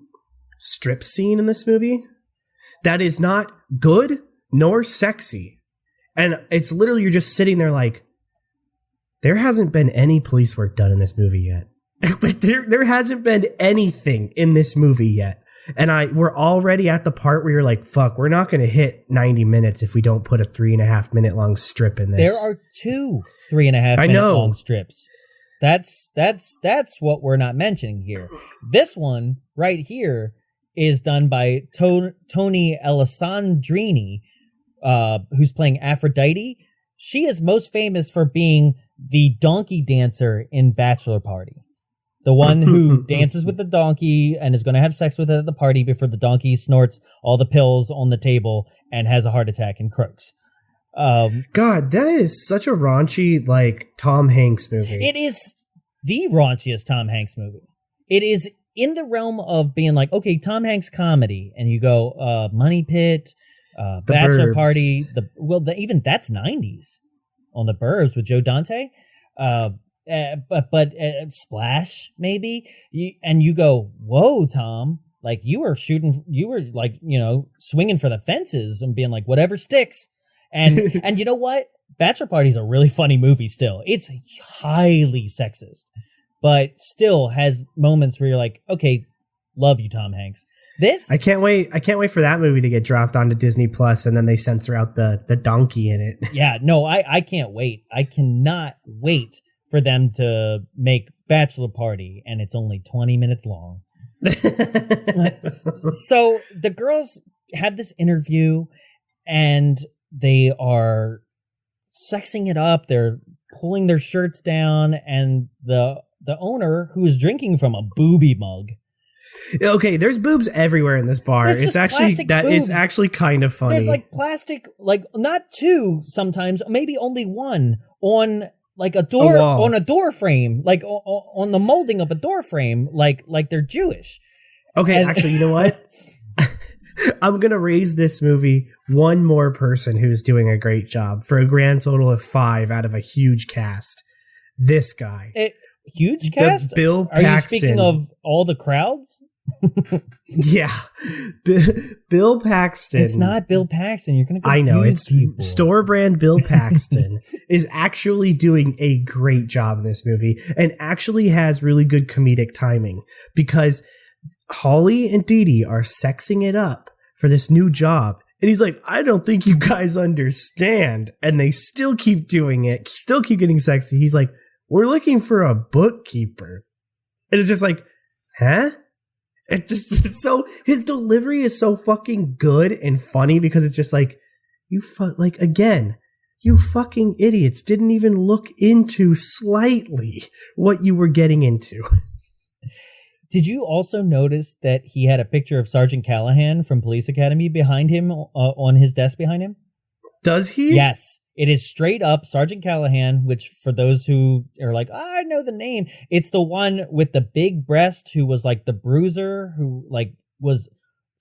strip scene in this movie that is not good nor sexy. And it's literally, you're just sitting there like, there hasn't been any police work done in this movie yet. Like there hasn't been anything in this movie yet. And we're already at the part where you're like, fuck, we're not going to hit 90 minutes if we don't put a 3.5 minute long strip in this. There are 2 3.5 minute long strips. That's what we're not mentioning here. This one right here is done by Tony Alessandrini, who's playing Aphrodite. She is most famous for being the donkey dancer in Bachelor Party. The one who dances with the donkey and is going to have sex with it at the party before the donkey snorts all the pills on the table and has a heart attack and croaks. God, that is such a raunchy, like, Tom Hanks movie. It is the raunchiest Tom Hanks movie. It is in the realm of being like, okay, Tom Hanks comedy, and you go Money Pit, Bachelor Burbs. Party, even that's 90s on The Burbs with Joe Dante. But Splash, maybe, and you go, whoa, Tom, like you were like, swinging for the fences and being like, whatever sticks. And you know what? Bachelor Party's a really funny movie still. It's highly sexist, but still has moments where you're like, okay, love you, Tom Hanks. This I can't wait for that movie to get dropped onto Disney Plus and then they censor out the donkey in it. Yeah, no, I can't wait. I cannot wait for them to make Bachelor Party, and it's only 20 minutes long. So the girls have this interview and they are sexing it up. They're pulling their shirts down, and the owner, who is drinking from a booby mug. Okay, there's boobs everywhere in this bar. It's actually kind of funny. There's like plastic, like not two sometimes, maybe only one on like a door, on a door frame, like on the molding of a door frame, like they're Jewish. Okay, actually, you know what? I'm going to raise this movie one more person who's doing a great job for a grand total of 5 out of a huge cast. This guy. Huge cast? Bill Are Paxton. you speaking of all the crowds? Yeah. Bill Paxton. It's not Bill Paxton. You're going to I know. It's people. Store brand Bill Paxton is actually doing a great job in this movie and actually has really good comedic timing because Holly and Didi are sexing it up for this new job. And he's like, I don't think you guys understand. And they still keep doing it, still keep getting sexy. He's like, we're looking for a bookkeeper. And it's just like, huh? It's so, his delivery is so fucking good and funny because it's just like, you fucking idiots didn't even look into slightly what you were getting into. Did you also notice that he had a picture of Sergeant Callahan from Police Academy behind him, on his desk behind him? Does he? Yes. It is straight up Sergeant Callahan, which for those who are like, I know the name. It's the one with the big breast who was like the bruiser, who like was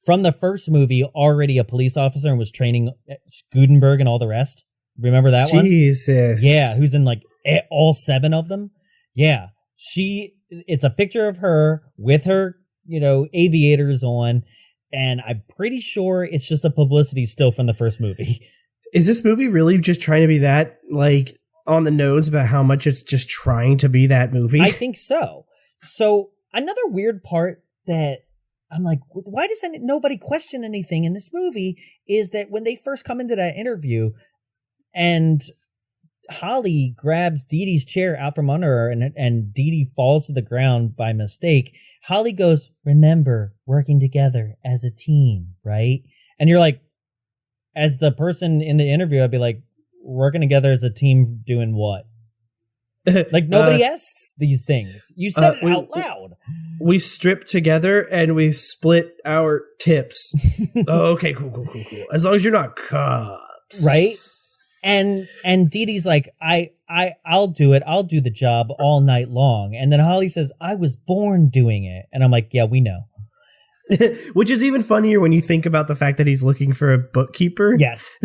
from the first movie already a police officer and was training Gutenberg and all the rest. Remember that one? Jesus. Yeah, who's in like all 7 of them. Yeah. It's a picture of her with her, aviators on, and I'm pretty sure it's just a publicity still from the first movie. Is this movie really just trying to be that, like, on the nose about how much it's just trying to be that movie? I think so. So another weird part that I'm like, why doesn't nobody question anything in this movie is that when they first come into that interview and Holly grabs Didi's chair out from under her and Didi falls to the ground by mistake, Holly goes, remember working together as a team, right? And you're like, as the person in the interview, I'd be like, working together as a team doing what? Like, nobody asks these things. You said it out loud. We strip together and we split our tips. Oh, okay, cool. As long as you're not cops. Right? And Didi's like, I'll do it. I'll do the job all night long. And then Holly says, I was born doing it. And I'm like, yeah, we know. Which is even funnier when you think about the fact that he's looking for a bookkeeper. Yes.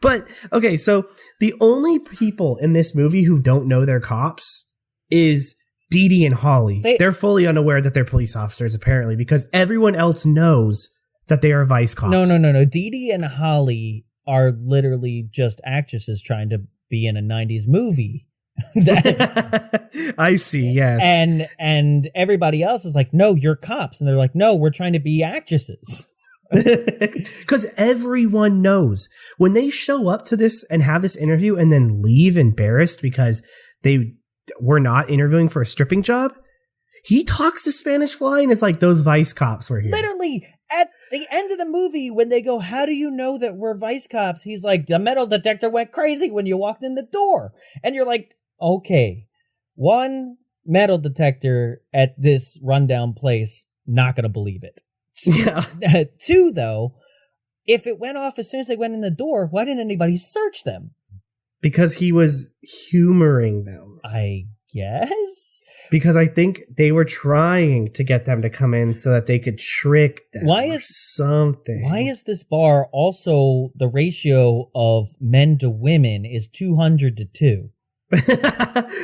But, okay, so the only people in this movie who don't know they're cops is Didi and Holly. They're fully unaware that they're police officers, apparently, because everyone else knows that they are vice cops. No. Didi and Holly are literally just actresses trying to be in a 90s movie. I see, yes. And everybody else is like, no, you're cops. And they're like, no, we're trying to be actresses. Because everyone knows when they show up to this and have this interview and then leave embarrassed because they were not interviewing for a stripping job, he talks to Spanish Fly and it's like those vice cops were here. Literally, at the end of the movie, when they go, how do you know that we're vice cops? He's like, the metal detector went crazy when you walked in the door. And you're like, okay, one, metal detector at this rundown place, not gonna believe it. Yeah. 2, though, if it went off as soon as they went in the door, why didn't anybody search them? Because he was humoring them. I guess? Because I think they were trying to get them to come in so that they could trick them. Why is this bar also the ratio of men to women is 200 to 2?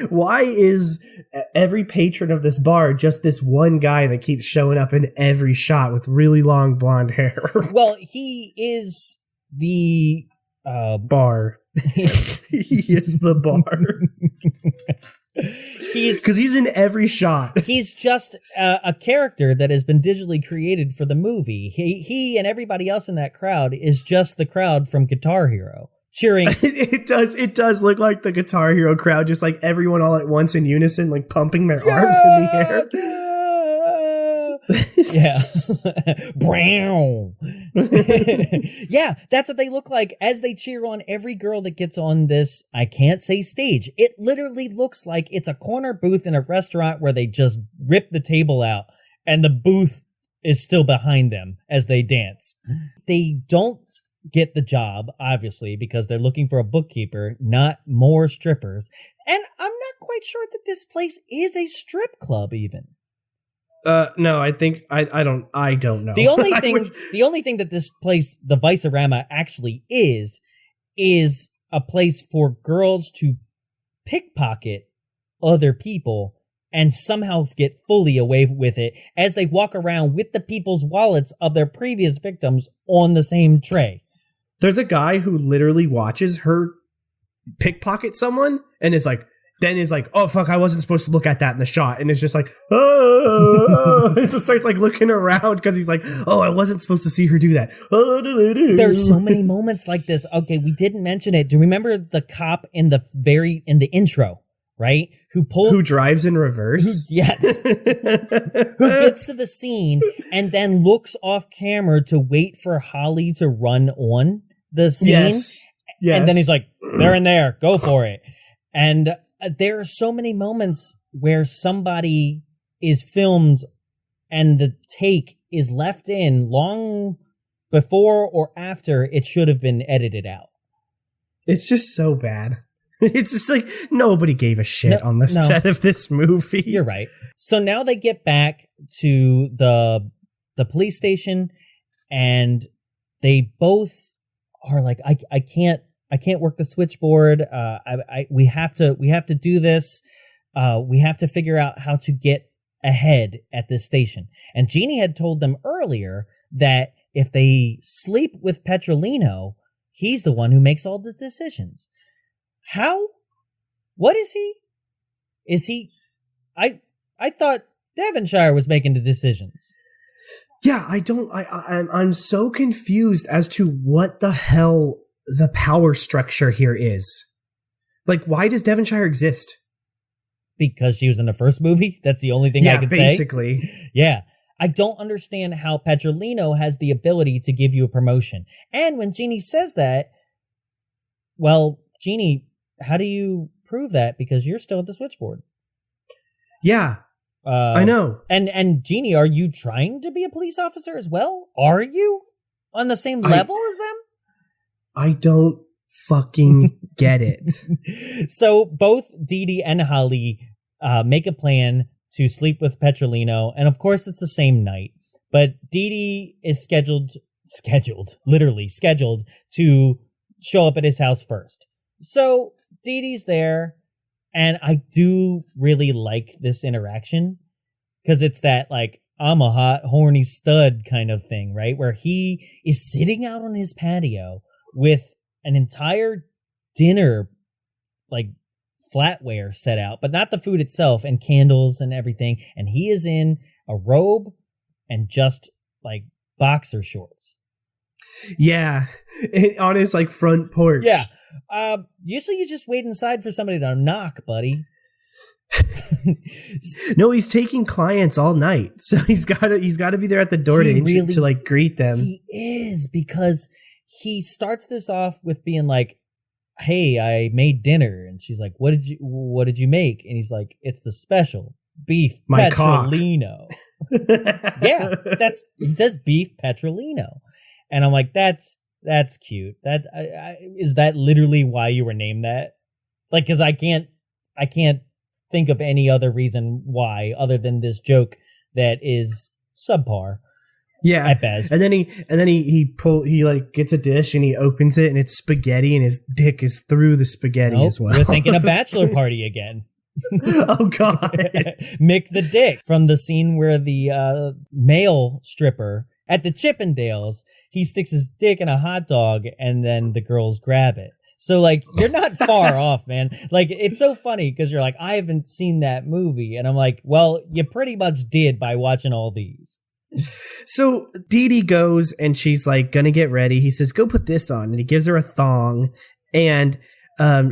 Why is every patron of this bar just this one guy that keeps showing up in every shot with really long blonde hair? Well, he is the bar. He is the bar. Because he's in every shot. He's just a character that has been digitally created for the movie. He and everybody else in that crowd is just the crowd from Guitar Hero. Cheering. It does look like the Guitar Hero crowd, just like everyone all at once in unison, like pumping their arms in the air. Yeah. Brown. Yeah, that's what they look like as they cheer on every girl that gets on this, I can't say stage. It literally looks like it's a corner booth in a restaurant where they just rip the table out and the booth is still behind them as they dance. They don't get the job, obviously, because they're looking for a bookkeeper, not more strippers. And I'm not quite sure that this place is a strip club even. No, I think I don't know. The only thing that this place, the Vicerama, actually is a place for girls to pickpocket other people and somehow get fully away with it as they walk around with the people's wallets of their previous victims on the same tray. There's a guy who literally watches her pickpocket someone and is like, oh fuck, I wasn't supposed to look at that in the shot, and it's just like, oh, it just starts like looking around because he's like, oh, I wasn't supposed to see her do that. There's so many moments like this. Okay, we didn't mention it. Do you remember the cop in the intro, right? Who drives in reverse? Yes. Who gets to the scene and then looks off camera to wait for Holly to run on the scene. Yes. And then he's like, they're in there, go for it. And there are so many moments where somebody is filmed and the take is left in long before or after it should have been edited out. It's just so bad. It's just like nobody gave a shit on the set of this movie. You're right. So now they get back to the police station and they both are like, I can't work the switchboard. We have to do this. We have to figure out how to get ahead at this station. And Jeannie had told them earlier that if they sleep with Petrolino, he's the one who makes all the decisions. How? What is he? Is he? I thought Devonshire was making the decisions. Yeah, I'm so confused as to what the hell the power structure here is. Like, why does Devonshire exist? Because she was in the first movie? That's the only thing I could say? Yeah, basically. Yeah. I don't understand how Petrolino has the ability to give you a promotion. And when Jeannie says that, well, Jeannie, how do you prove that? Because you're still at the switchboard. Yeah, I know. And Jeannie, are you trying to be a police officer as well? Are you on the same level as them? I don't fucking get it. So both Didi and Holly make a plan to sleep with Petrolino, and of course it's the same night. But Didi is literally scheduled to show up at his house first. So Didi's there, and I do really like this interaction because it's that like, I'm a hot, horny stud kind of thing, right? Where he is sitting out on his patio with an entire dinner, like, flatware set out, but not the food itself, and candles and everything. And he is in a robe and just, like, boxer shorts. Yeah, on his, like, front porch. Yeah. Usually you just wait inside for somebody to knock, buddy. No, he's taking clients all night, so he's got to be there at the door to like greet them. He is, because he starts this off with being like, hey, I made dinner. And she's like, what did you make? And he's like, it's the special beef My cock. Petrolino. Yeah, he says beef Petrolino. And I'm like, that's cute. Is that literally why you were named that? Like, cause I can't think of any other reason why other than this joke that is subpar. Yeah, at best. And then he like gets a dish and he opens it and it's spaghetti and his dick is through the spaghetti as well. We're thinking a bachelor party again. Oh God, Mick the Dick from the scene where the male stripper at the Chippendales, he sticks his dick in a hot dog and then the girls grab it. So like you're not far off, man. Like it's so funny because you're like, I haven't seen that movie, and I'm like, well, you pretty much did by watching all these. So Didi goes and she's like gonna get ready. He says, go put this on, and he gives her a thong, and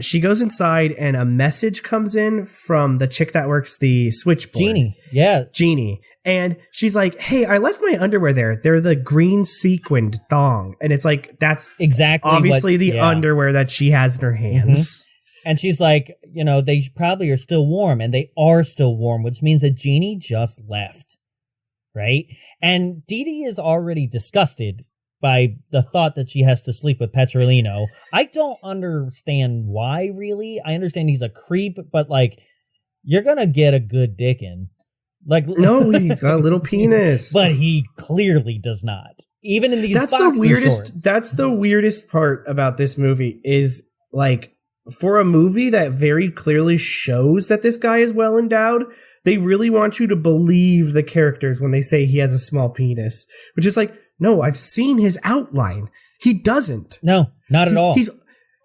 she goes inside and a message comes in from the chick that works the switchboard. Jeannie. And she's like, hey, I left my underwear there. They're the green sequined thong. And it's like, that's exactly obviously the underwear that she has in her hands. Mm-hmm. And she's like, they probably are still warm, and they are still warm, which means that Jeannie just left. Right? And Didi is already disgusted by the thought that she has to sleep with Petrolino. I don't understand why, really. I understand he's a creep, but like, you're gonna get a good dick in. Like, no, he's got a little penis, but he clearly does not. Even in these boxer shorts. That's the weirdest part about this movie is like, for a movie that very clearly shows that this guy is well endowed, they really want you to believe the characters when they say he has a small penis, which is like, no, I've seen his outline. He doesn't. No, not at all.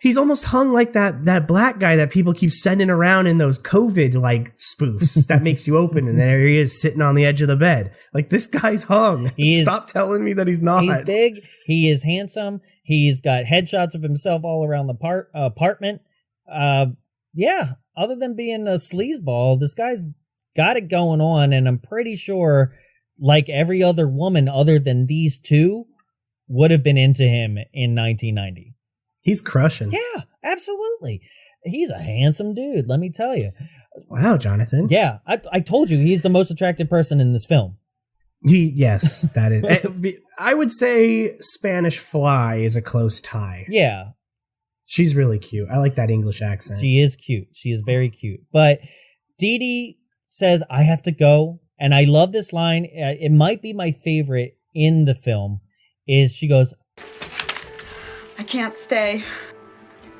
He's almost hung like that black guy that people keep sending around in those COVID like spoofs that makes you open, and there he is sitting on the edge of the bed. Like, this guy's hung. Stop telling me that he's not. He's big. He is handsome. He's got headshots of himself all around the apartment. Yeah. Other than being a sleazeball, this guy's got it going on, and I'm pretty sure, like every other woman other than these two, would have been into him in 1990. He's crushing. Yeah, absolutely. He's a handsome dude, let me tell you. Wow, Jonathan. Yeah, I told you he's the most attractive person in this film. Yes, that is. I would say Spanish Fly is a close tie. Yeah. She's really cute. I like that English accent. She is cute. She is very cute. But Didi says, I have to go. And I love this line. It might be my favorite in the film. Is she goes, I can't stay.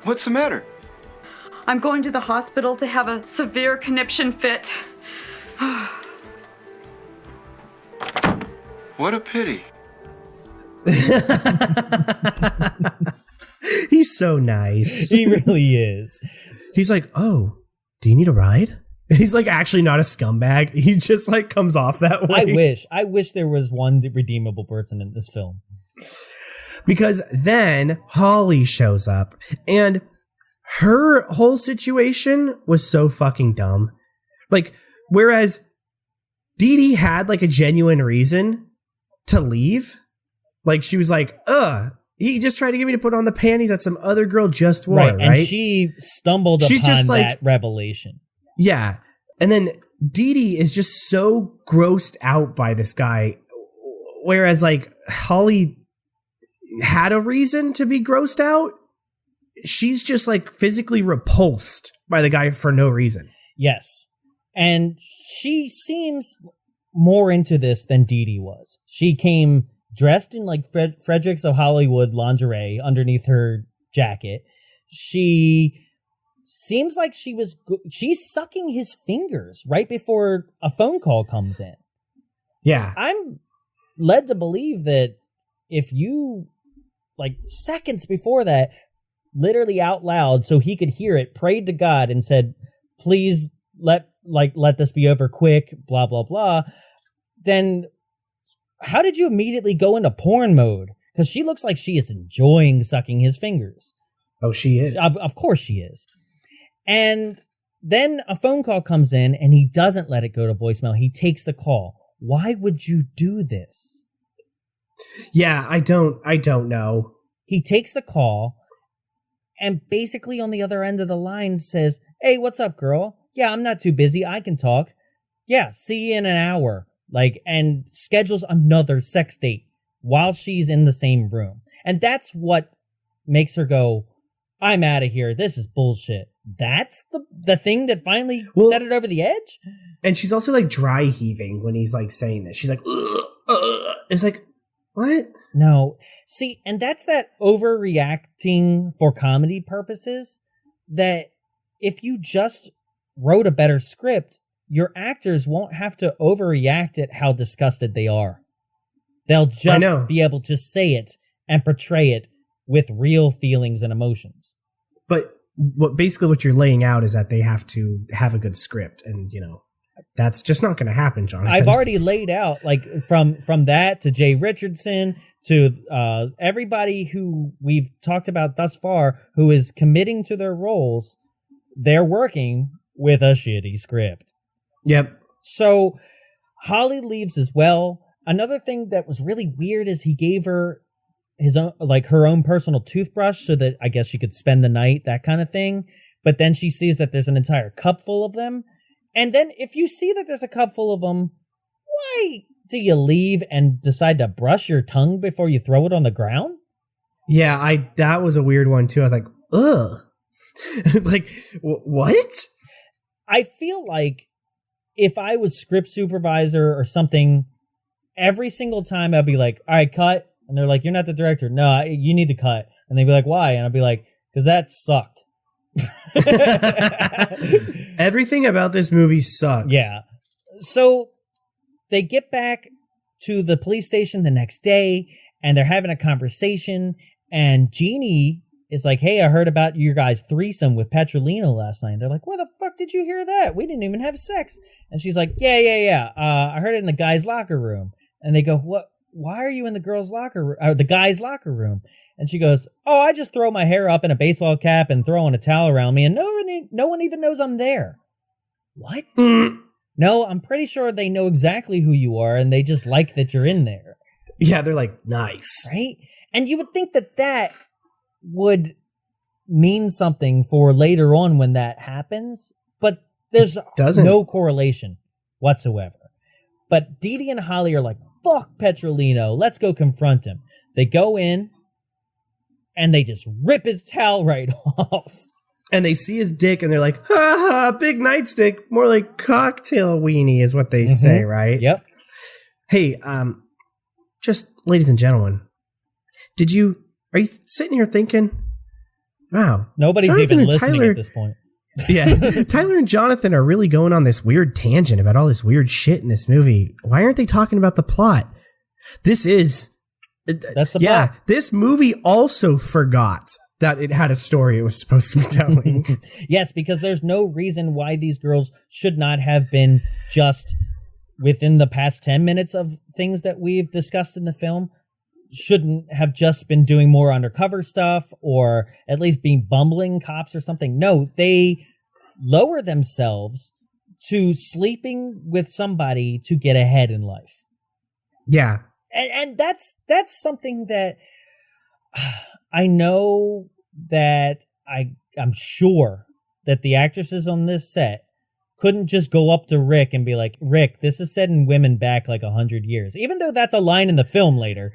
What's the matter? I'm going to the hospital to have a severe conniption fit. What a pity. He's so nice. He really is. He's like, oh, do you need a ride? He's like actually not a scumbag. He just like comes off that way. I wish there was one redeemable person in this film. Because then Holly shows up and her whole situation was so fucking dumb. Like, whereas Didi had like a genuine reason to leave. Like, she was like, he just tried to get me to put on the panties that some other girl just wore, right? And she stumbled upon that revelation. Yeah. And then Didi is just so grossed out by this guy. Whereas like Holly had a reason to be grossed out. She's just like physically repulsed by the guy for no reason. Yes. And she seems more into this than Didi was. She came dressed in like Fredericks of Hollywood lingerie underneath her jacket. She seems like she's sucking his fingers right before a phone call comes in. Yeah. I'm led to believe that if you, like seconds before that, literally out loud so he could hear it, prayed to God and said, please let this be over quick, blah, blah, blah, then how did you immediately go into porn mode? Because she looks like she is enjoying sucking his fingers. Oh, she is. Of course she is. And then a phone call comes in and he doesn't let it go to voicemail. He takes the call. Why would you do this? Yeah, I don't know. He takes the call and basically on the other end of the line says, hey, what's up, girl? Yeah, I'm not too busy. I can talk. Yeah, see you in an hour. Like, and schedules another sex date while she's in the same room. And that's what makes her go, I'm out of here. This is bullshit. That's the thing that finally set it over the edge? And she's also like dry heaving when he's like saying this. She's like, it's like, what? No. See, and that's that overreacting for comedy purposes that if you just wrote a better script, your actors won't have to overreact at how disgusted they are. They'll just be able to say it and portray it with real feelings and emotions. But basically what you're laying out is that they have to have a good script, and that's just not going to happen, Jonathan. I've already laid out, like, from that to Jay Richardson to everybody who we've talked about thus far who is committing to their roles. They're working with a shitty script. Yep. So Holly leaves as well. Another thing that was really weird is he gave her his own, like, her own personal toothbrush so that I guess she could spend the night, that kind of thing. But then she sees that there's an entire cup full of them. And then if you see that there's a cup full of them, why do you leave and decide to brush your tongue before you throw it on the ground? Yeah, that was a weird one too. I was like, ugh. Like, what? I feel like if I was script supervisor or something, every single time I'd be like, all right, cut. And they're like, you're not the director. No, you need to cut. And they'd be like, why? And I'd be like, because that sucked. Everything about this movie sucks. Yeah. So they get back to the police station the next day and they're having a conversation. And Jeannie is like, hey, I heard about your guys' threesome with Petrolino last night. And they're like, where the fuck did you hear that? We didn't even have sex. And she's like, yeah. I heard it in the guy's locker room. And they go, what? Why are you in the girls' locker room, or the guy's locker room? And she goes, oh, I just throw my hair up in a baseball cap and throw on a towel around me, and no one even knows I'm there. What? No, I'm pretty sure they know exactly who you are, and they just like that you're in there. Yeah, they're like, nice. Right? And you would think that would mean something for later on when that happens, but there's no correlation whatsoever. But Didi and Holly are like, fuck Petrolino, let's go confront him. They go in, and they just rip his towel right off. And they see his dick, and they're like, ha ha, big nightstick, more like cocktail weenie is what they say, right? Yep. Hey, just, ladies and gentlemen, are you sitting here thinking, wow. Nobody's Jonathan even listening Tyler, at this point. Yeah, Tyler and Jonathan are really going on this weird tangent about all this weird shit in this movie. Why aren't they talking about the plot? That's the plot. This movie also forgot that it had a story it was supposed to be telling. Yes, because there's no reason why these girls should not have been just within the past 10 minutes of things that we've discussed in the film. Shouldn't have just been doing more undercover stuff or at least being bumbling cops or something. No, they lower themselves to sleeping with somebody to get ahead in life. Yeah. And that's something that I know that I'm sure that the actresses on this set couldn't just go up to Rick and be like, Rick, this is setting women back like 100 years, even though that's a line in the film later.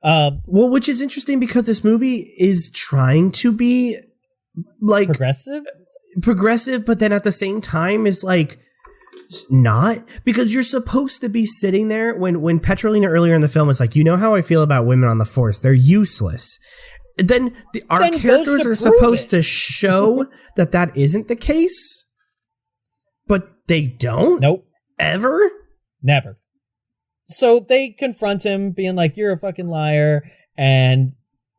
Well, which is interesting because this movie is trying to be like progressive, but then at the same time is like not, because you're supposed to be sitting there when Petrolino earlier in the film is like, you know how I feel about women on the force, they're useless. Then our characters are supposed to show that isn't the case, but they don't. Nope. Ever? Never. So they confront him being like, you're a fucking liar. And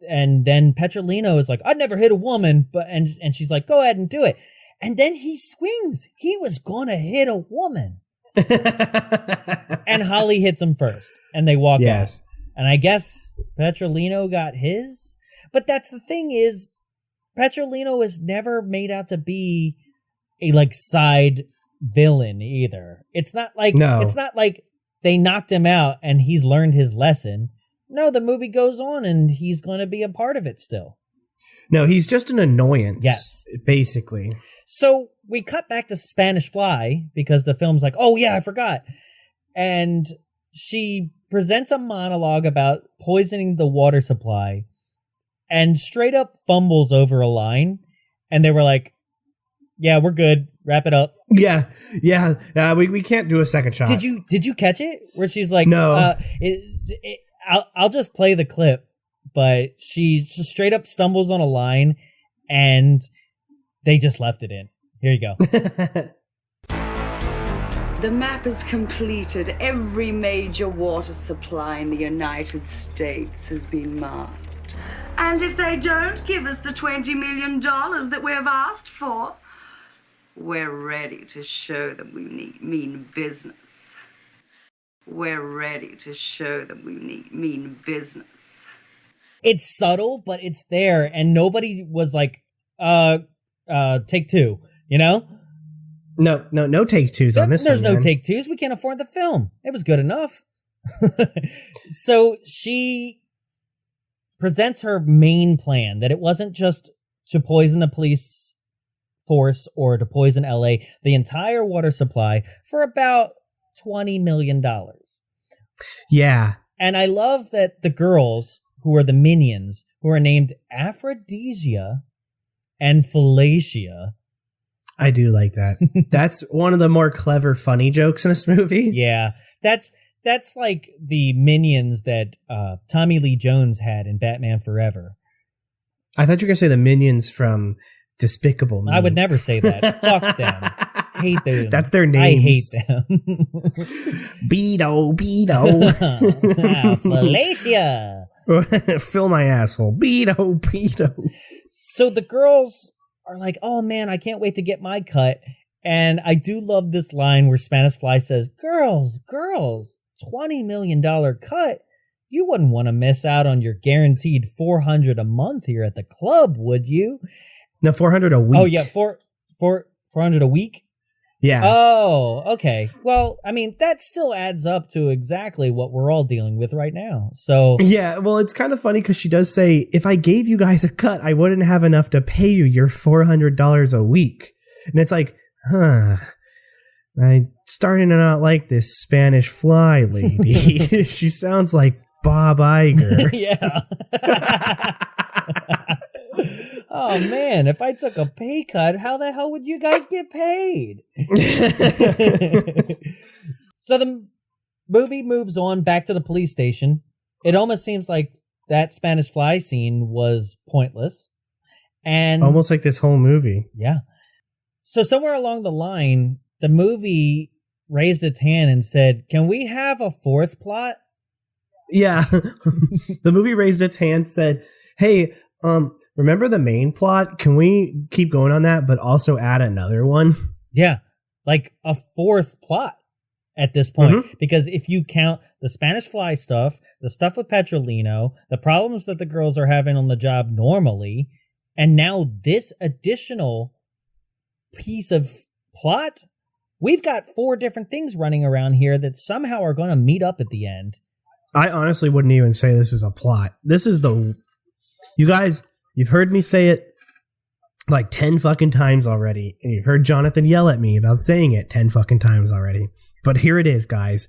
then Petrolino is like, I'd never hit a woman, and she's like, go ahead and do it. And then he swings. He was gonna hit a woman. And Holly hits him first, and they walk off. And I guess Petrolino got his. But that's the thing is, Petrolino is never made out to be a like side villain either. It's not like they knocked him out and he's learned his lesson. No, the movie goes on and he's going to be a part of it still. No, he's just an annoyance. Yes. Basically. So we cut back to Spanish Fly because the film's like, oh yeah, I forgot. And she presents a monologue about poisoning the water supply and straight up fumbles over a line. And they were like, yeah, we're good. Wrap it up. Yeah. We can't do a second shot. Did you catch it? Where she's like, no. I'll just play the clip, but she just straight up stumbles on a line and they just left it in. Here you go. The map is completed. Every major water supply in the United States has been marked. And if they don't give us the $20 million that we've asked for, we're ready to show them we mean business. We're ready to show them we mean business. It's subtle, but it's there, and nobody was like, take two, you know? No take twos on this. There's no take twos. We can't afford the film. It was good enough. So she presents her main plan, that it wasn't just to poison the police force or to poison LA, the entire water supply for about $20 million. Yeah. And I love that the girls who are the minions, who are named Aphrodisia and Falacia. I do like that. That's one of the more clever, funny jokes in this movie. Yeah. That's like the minions that Tommy Lee Jones had in Batman Forever. I thought you were going to say the minions from Despicable Me. I would never say that. Fuck them. Hate them. That's their names. I hate them. Beto. Falacia. Fill my asshole. Beto. So the girls are like, oh man, I can't wait to get my cut. And I do love this line where Spanish Fly says, girls, $20 million cut. You wouldn't want to miss out on your guaranteed $400 a month here at the club, would you? No, $400 a week. Oh yeah, $400 a week? Yeah. Oh, okay. Well, I mean, that still adds up to exactly what we're all dealing with right now. So yeah, well, it's kind of funny because she does say, if I gave you guys a cut, I wouldn't have enough to pay you your $400 a week. And it's like, I'm starting to not like this Spanish Fly lady. She sounds like Bob Iger. Yeah. Oh man, if I took a pay cut, how the hell would you guys get paid? So the movie moves on back to the police station. It almost seems like that Spanish Fly scene was pointless. And almost like this whole movie. Yeah. So somewhere along the line, the movie raised its hand and said, can we have a fourth plot? Yeah. The movie raised its hand, said, hey, remember the main plot? Can we keep going on that, but also add another one? Yeah. Like a fourth plot at this point. Mm-hmm. Because if you count the Spanish Fly stuff, the stuff with Petrolino, the problems that the girls are having on the job normally, and now this additional piece of plot, we've got 4 different things running around here that somehow are going to meet up at the end. I honestly wouldn't even say this is a plot. This is you guys, you've heard me say it like 10 fucking times already, and you've heard Jonathan yell at me about saying it 10 fucking times already. But here it is, guys.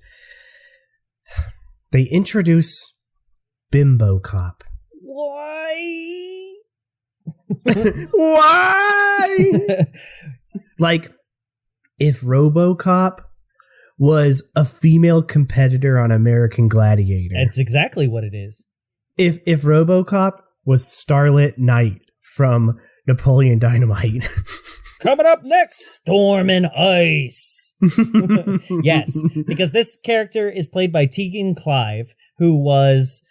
They introduce BimboCop. Why? Why? Like, if RoboCop was a female competitor on American Gladiator. That's exactly what it is. If RoboCop was Starlit Knight from Napoleon Dynamite. Coming up next, Storm and Ice. Yes, because this character is played by Tegan Clive, who was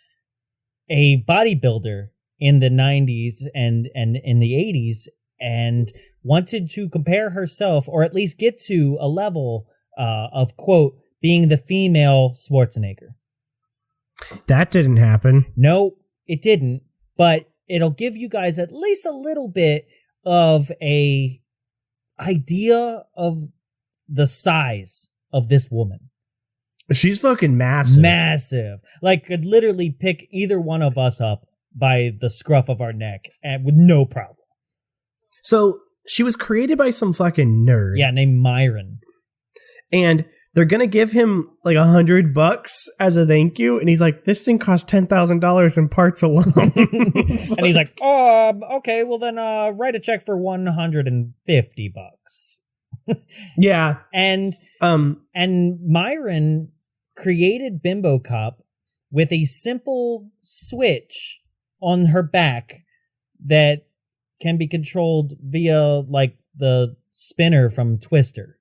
a bodybuilder in the 90s and in the 80s, and wanted to compare herself, or at least get to a level of, quote, being the female Schwarzenegger. That didn't happen. No, it didn't, but it'll give you guys at least a little bit of a idea of the size of this woman. She's fucking massive. Massive. Like, could literally pick either one of us up by the scruff of our neck and with no problem. So she was created by some fucking nerd. Yeah, named Myron. And they're going to give him like $100 as a thank you. And he's like, this thing cost $10,000 in parts alone. And he's like, oh, okay, well then write a check for $150. Yeah. And Myron created BimboCop with a simple switch on her back that can be controlled via like the spinner from Twister.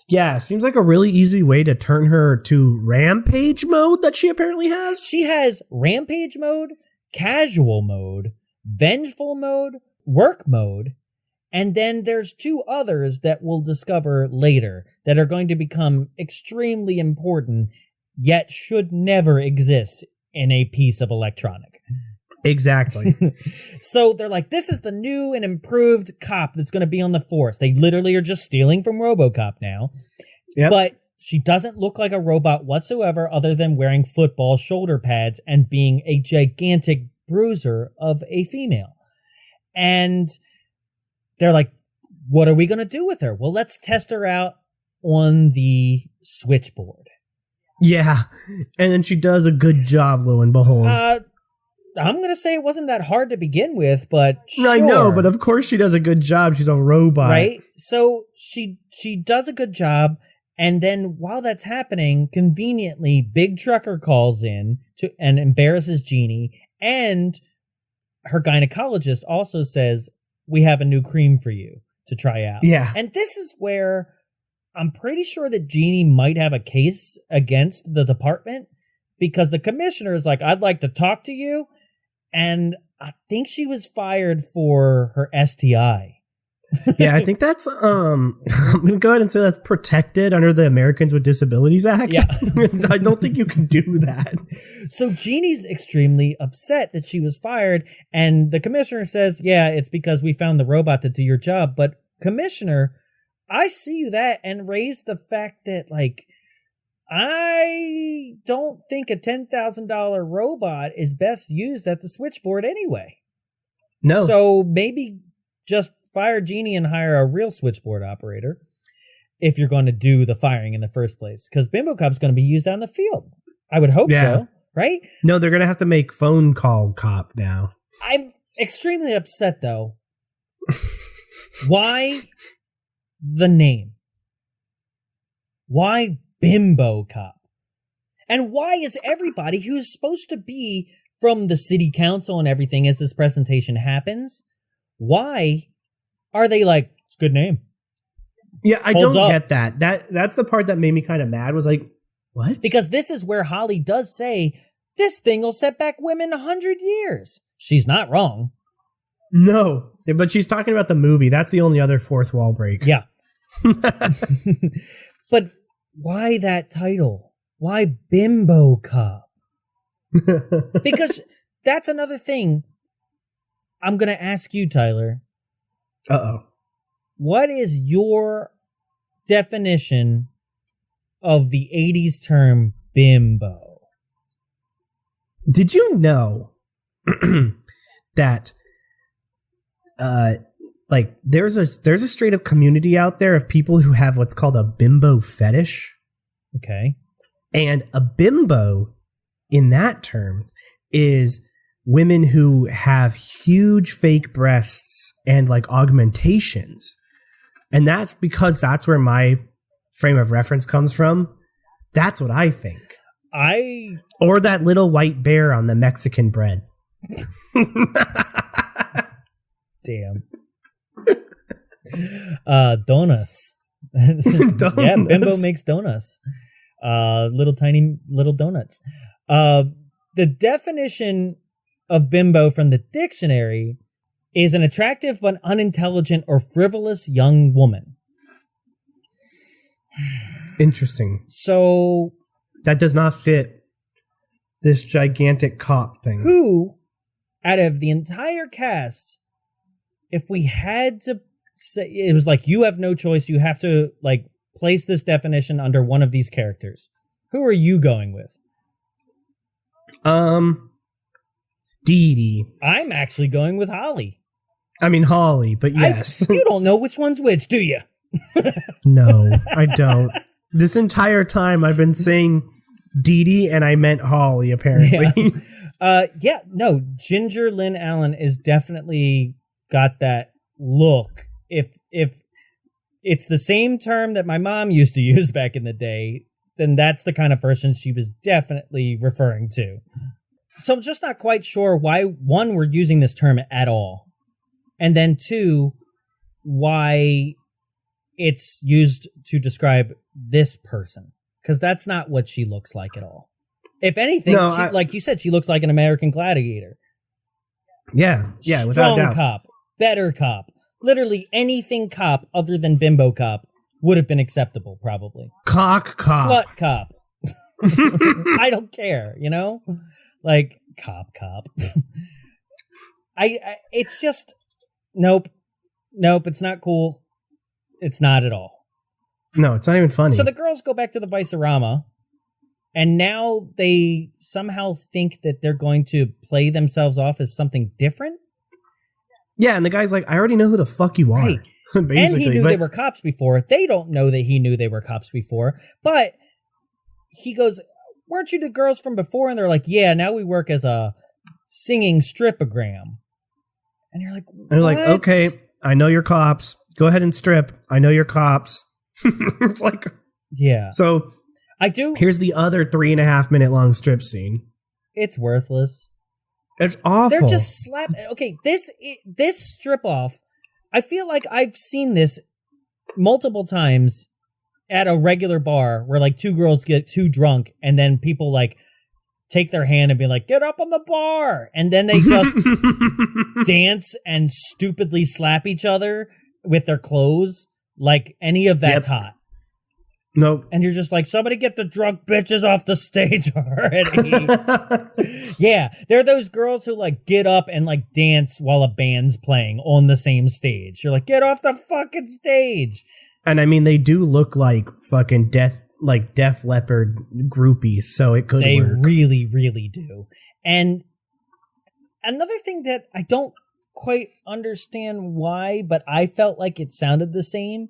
Yeah, seems like a really easy way to turn her to rampage mode that she apparently has. She has rampage mode, casual mode, vengeful mode, work mode, and then there's 2 others that we'll discover later that are going to become extremely important, yet should never exist in a piece of electronic. Exactly. So they're like, this is the new and improved cop that's going to be on the force. They literally are just stealing from RoboCop now. Yep. But she doesn't look like a robot whatsoever other than wearing football shoulder pads and being a gigantic bruiser of a female. And they're like, what are we going to do with her? Well, let's test her out on the switchboard. Yeah. And then she does a good job, lo and behold. I'm going to say it wasn't that hard to begin with, but sure. I know, but of course she does a good job. She's a robot. Right? So she does a good job, and then while that's happening, conveniently, Big Trucker calls in and embarrasses Jeannie, and her gynecologist also says, we have a new cream for you to try out. Yeah. And this is where I'm pretty sure that Jeannie might have a case against the department, because the commissioner is like, I'd like to talk to you. And I think she was fired for her STI. Yeah, I think that's, I'm going to go ahead and say that's protected under the Americans with Disabilities Act. Yeah. I don't think you can do that. So Jeannie's extremely upset that she was fired. And the commissioner says, yeah, it's because we found the robot to do your job. But commissioner, I see you that and raise the fact that, like, I don't think a $10,000 robot is best used at the switchboard anyway. No. So maybe just fire Jeannie and hire a real switchboard operator if you're going to do the firing in the first place. Because BimboCop's going to be used out in the field. I would hope so, right? No, they're going to have to make phone call cop now. I'm extremely upset, though. Why the name? Why BimboCop? And why is everybody who's supposed to be from the city council and everything as this presentation happens, why are they like, it's a good name? Yeah, I Holds don't up. get that. That's the part that made me kind of mad, was like, what? Because this is where Holly does say, this thing will set back women 100 years. She's not wrong. No, but she's talking about the movie. That's the only other fourth wall break. Yeah. But why that title? Why BimboCop? Because that's another thing I'm going to ask you, Tyler. Uh-oh. What is your definition of the 80s term bimbo? Did you know that like there's a straight up community out there of people who have what's called a bimbo fetish? Okay. And a bimbo in that term is women who have huge fake breasts and like augmentations. And that's because that's where my frame of reference comes from. That's what I think. Or that little white bear on the Mexican bread. Damn. Donuts. Yeah, Bimbo makes donuts. Little donuts. The definition of bimbo from the dictionary is an attractive but unintelligent or frivolous young woman. Interesting. So that does not fit this gigantic cop thing. Who, out of the entire cast, if we had to say, it was like, you have no choice, you have to like place this definition under one of these characters. Who are you going with? Didi. I'm actually going with Holly. I mean Holly, but yes. You don't know which one's which, do you? No, I don't. This entire time I've been saying Didi and I meant Holly, apparently. Yeah. No, Ginger Lynn Allen is definitely got that look. If it's the same term that my mom used to use back in the day, then that's the kind of person she was definitely referring to. So I'm just not quite sure why, one, we're using this term at all. And then two, why it's used to describe this person. Because that's not what she looks like at all. If anything, like you said, she looks like an American Gladiator. Yeah, without a doubt. Strong cop, better cop. Literally anything cop other than BimboCop would have been acceptable, probably. Cock cop. Slut cop. I don't care, you know? Like, cop. It's just, nope, it's not cool. It's not at all. No, it's not even funny. So the girls go back to the Vicerama, and now they somehow think that they're going to play themselves off as something different? Yeah, and the guy's like, I already know who the fuck you are. Right. Basically, and he knew they were cops before. They don't know that he knew they were cops before. But he goes, weren't you the girls from before? And they're like, yeah, now we work as a singing stripogram. And you're like, what? And they're like, okay, I know you're cops. Go ahead and strip. I know you're cops. It's like, yeah. So I do. Here's the other 3.5 minute long strip scene. It's worthless. It's awful. They're just okay, this strip off, I feel like I've seen this multiple times at a regular bar where like two girls get too drunk and then people like take their hand and be like, get up on the bar. And then they just dance and stupidly slap each other with their clothes. Like any of that's hot. Nope. And you're just like, somebody get the drunk bitches off the stage already. Yeah, they're those girls who like get up and like dance while a band's playing on the same stage. You're like, get off the fucking stage. And I mean, they do look like fucking Def Leppard groupies, so it could work. They really, really do. And another thing that I don't quite understand why, but I felt like it sounded the same,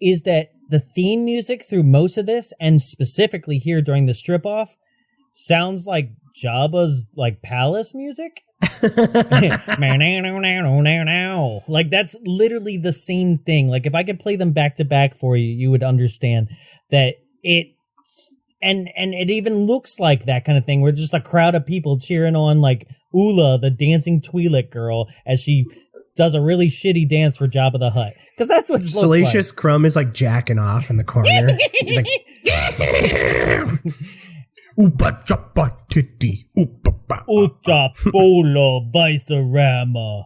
is that the theme music through most of this, and specifically here during the strip off, sounds like Jabba's like palace music. Like that's literally the same thing. Like if I could play them back to back for you, you would understand that it and it even looks like that kind of thing where just a crowd of people cheering on like Ula, the dancing Twi'lek girl, as she does a really shitty dance for Jabba the Hutt. Because that's what Salacious like. Crumb is like jacking off in the corner. He's like Oopa choppa titty. Oopa ba. Ucha polo Vicerama.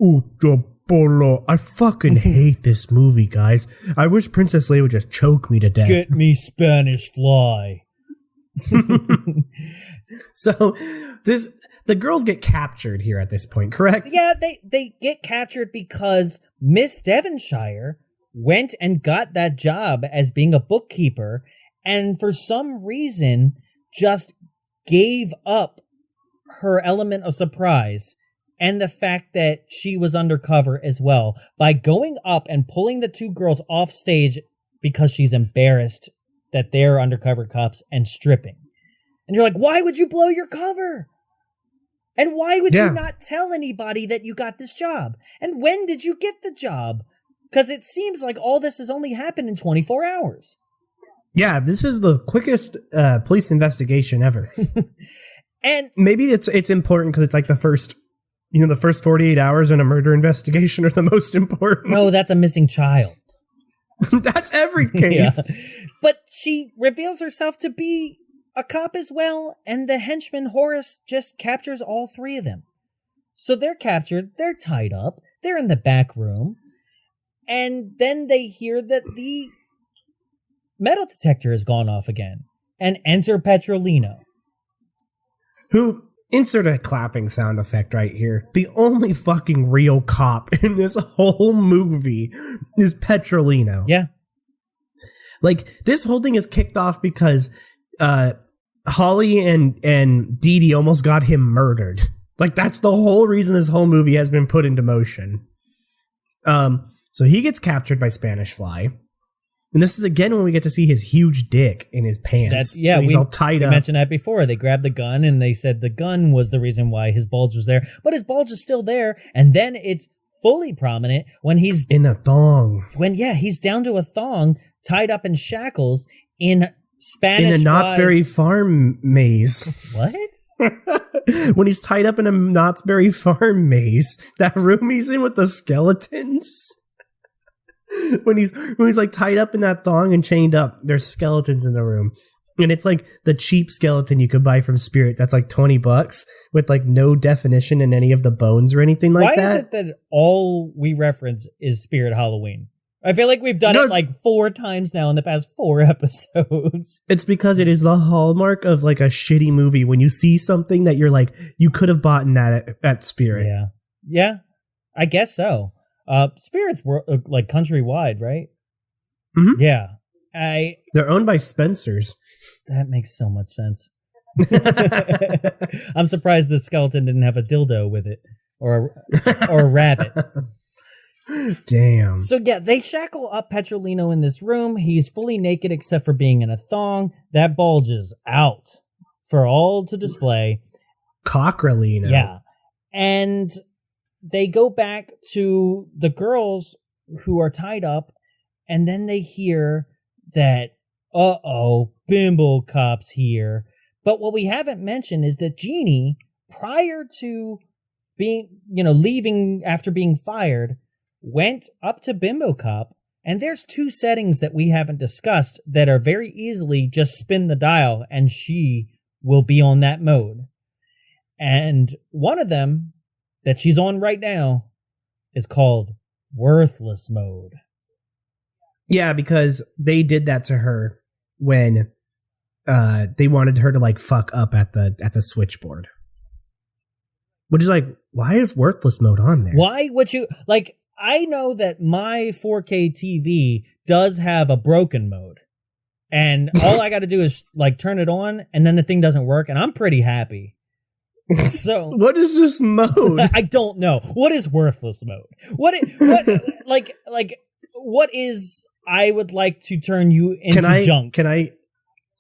Ucha polo. I fucking hate this movie, guys. I wish Princess Leia would just choke me to death. Get me Spanish fly. So the girls get captured here at this point, correct? Yeah, they get captured because Miss Devonshire went and got that job as being a bookkeeper, and for some reason just gave up her element of surprise and the fact that she was undercover as well by going up and pulling the two girls off stage because she's embarrassed that they're undercover cops and stripping. And you're like, why would you blow your cover? And why would you not tell anybody that you got this job? And when did you get the job? Because it seems like all this has only happened in 24 hours. Yeah, this is the quickest police investigation ever. And maybe it's important because it's like the first 48 hours in a murder investigation are the most important. No, that's a missing child. That's every case. Yeah. But she reveals herself to be a cop as well, and the henchman Horace just captures all three of them. So they're captured, they're tied up, they're in the back room, and then they hear that the metal detector has gone off again, and enter Petrolino. Who, insert a clapping sound effect right here. The only fucking real cop in this whole movie is Petrolino. Yeah. Like, this whole thing is kicked off because Holly and Didi almost got him murdered. Like, that's the whole reason this whole movie has been put into motion. So he gets captured by Spanish Fly. And this is again when we get to see his huge dick in his pants. He's all tied up. We mentioned that before. They grabbed the gun and they said the gun was the reason why his bulge was there. But his bulge is still there. And then it's fully prominent when he's in a thong. He's down to a thong, tied up in shackles in Spanish in a Knott's Berry Farm maze. What? When he's tied up in a Knott's Berry Farm maze, that room he's in with the skeletons. When he's like tied up in that thong and chained up, there's skeletons in the room. And it's like the cheap skeleton you could buy from Spirit that's like $20 with like no definition in any of the bones or anything like that. Why is it that all we reference is Spirit Halloween? I feel like we've done it like 4 times now in the past 4 episodes. It's because it is the hallmark of like a shitty movie when you see something that you're like, you could have bought that at Spirit. Yeah. Yeah, I guess so. Spirits were like countrywide, right? Mm-hmm. Yeah. They're owned by Spencer's. That makes so much sense. I'm surprised the skeleton didn't have a dildo with it or a rabbit. Damn. So yeah, they shackle up Petrolino in this room. He's fully naked except for being in a thong. That bulges out for all to display. Cockrelino. Yeah. And they go back to the girls who are tied up, and then they hear that, BimboCop's here. But what we haven't mentioned is that Jeannie, prior to being, leaving after being fired, went up to BimboCop, and there's 2 settings that we haven't discussed that are very easily just spin the dial, and she will be on that mode. And one of them that she's on right now is called Worthless Mode. Yeah, because they did that to her when they wanted her to like fuck up at the switchboard. Which is like, why is Worthless Mode on there? Why would you like? I know that my 4K TV does have a broken mode, and all I got to do is like turn it on, and then the thing doesn't work, and I'm pretty happy. So what is this mode? I don't know. What is Worthless Mode? What is? I would like to turn you into junk.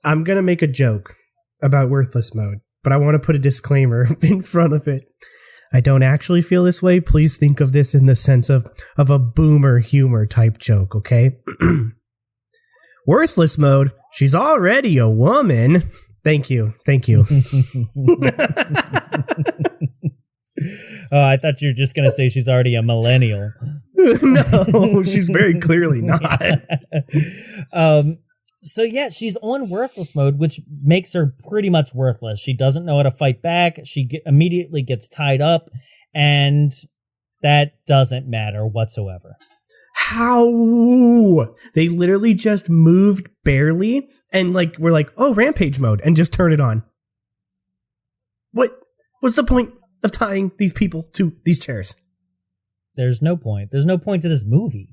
I'm gonna make a joke about Worthless Mode, but I want to put a disclaimer in front of it. I don't actually feel this way. Please think of this in the sense of a boomer humor type joke, okay? Worthless Mode. She's already a woman. Thank you. Oh, I thought you were just going to say she's already a millennial. No, she's very clearly not. So yeah, she's on Worthless Mode, which makes her pretty much worthless. She doesn't know how to fight back. She immediately gets tied up, and that doesn't matter whatsoever. How? They literally just moved barely, and like we're like, oh, Rampage Mode, and just turn it on. What was the point of tying these people to these chairs? There's no point. There's no point to this movie.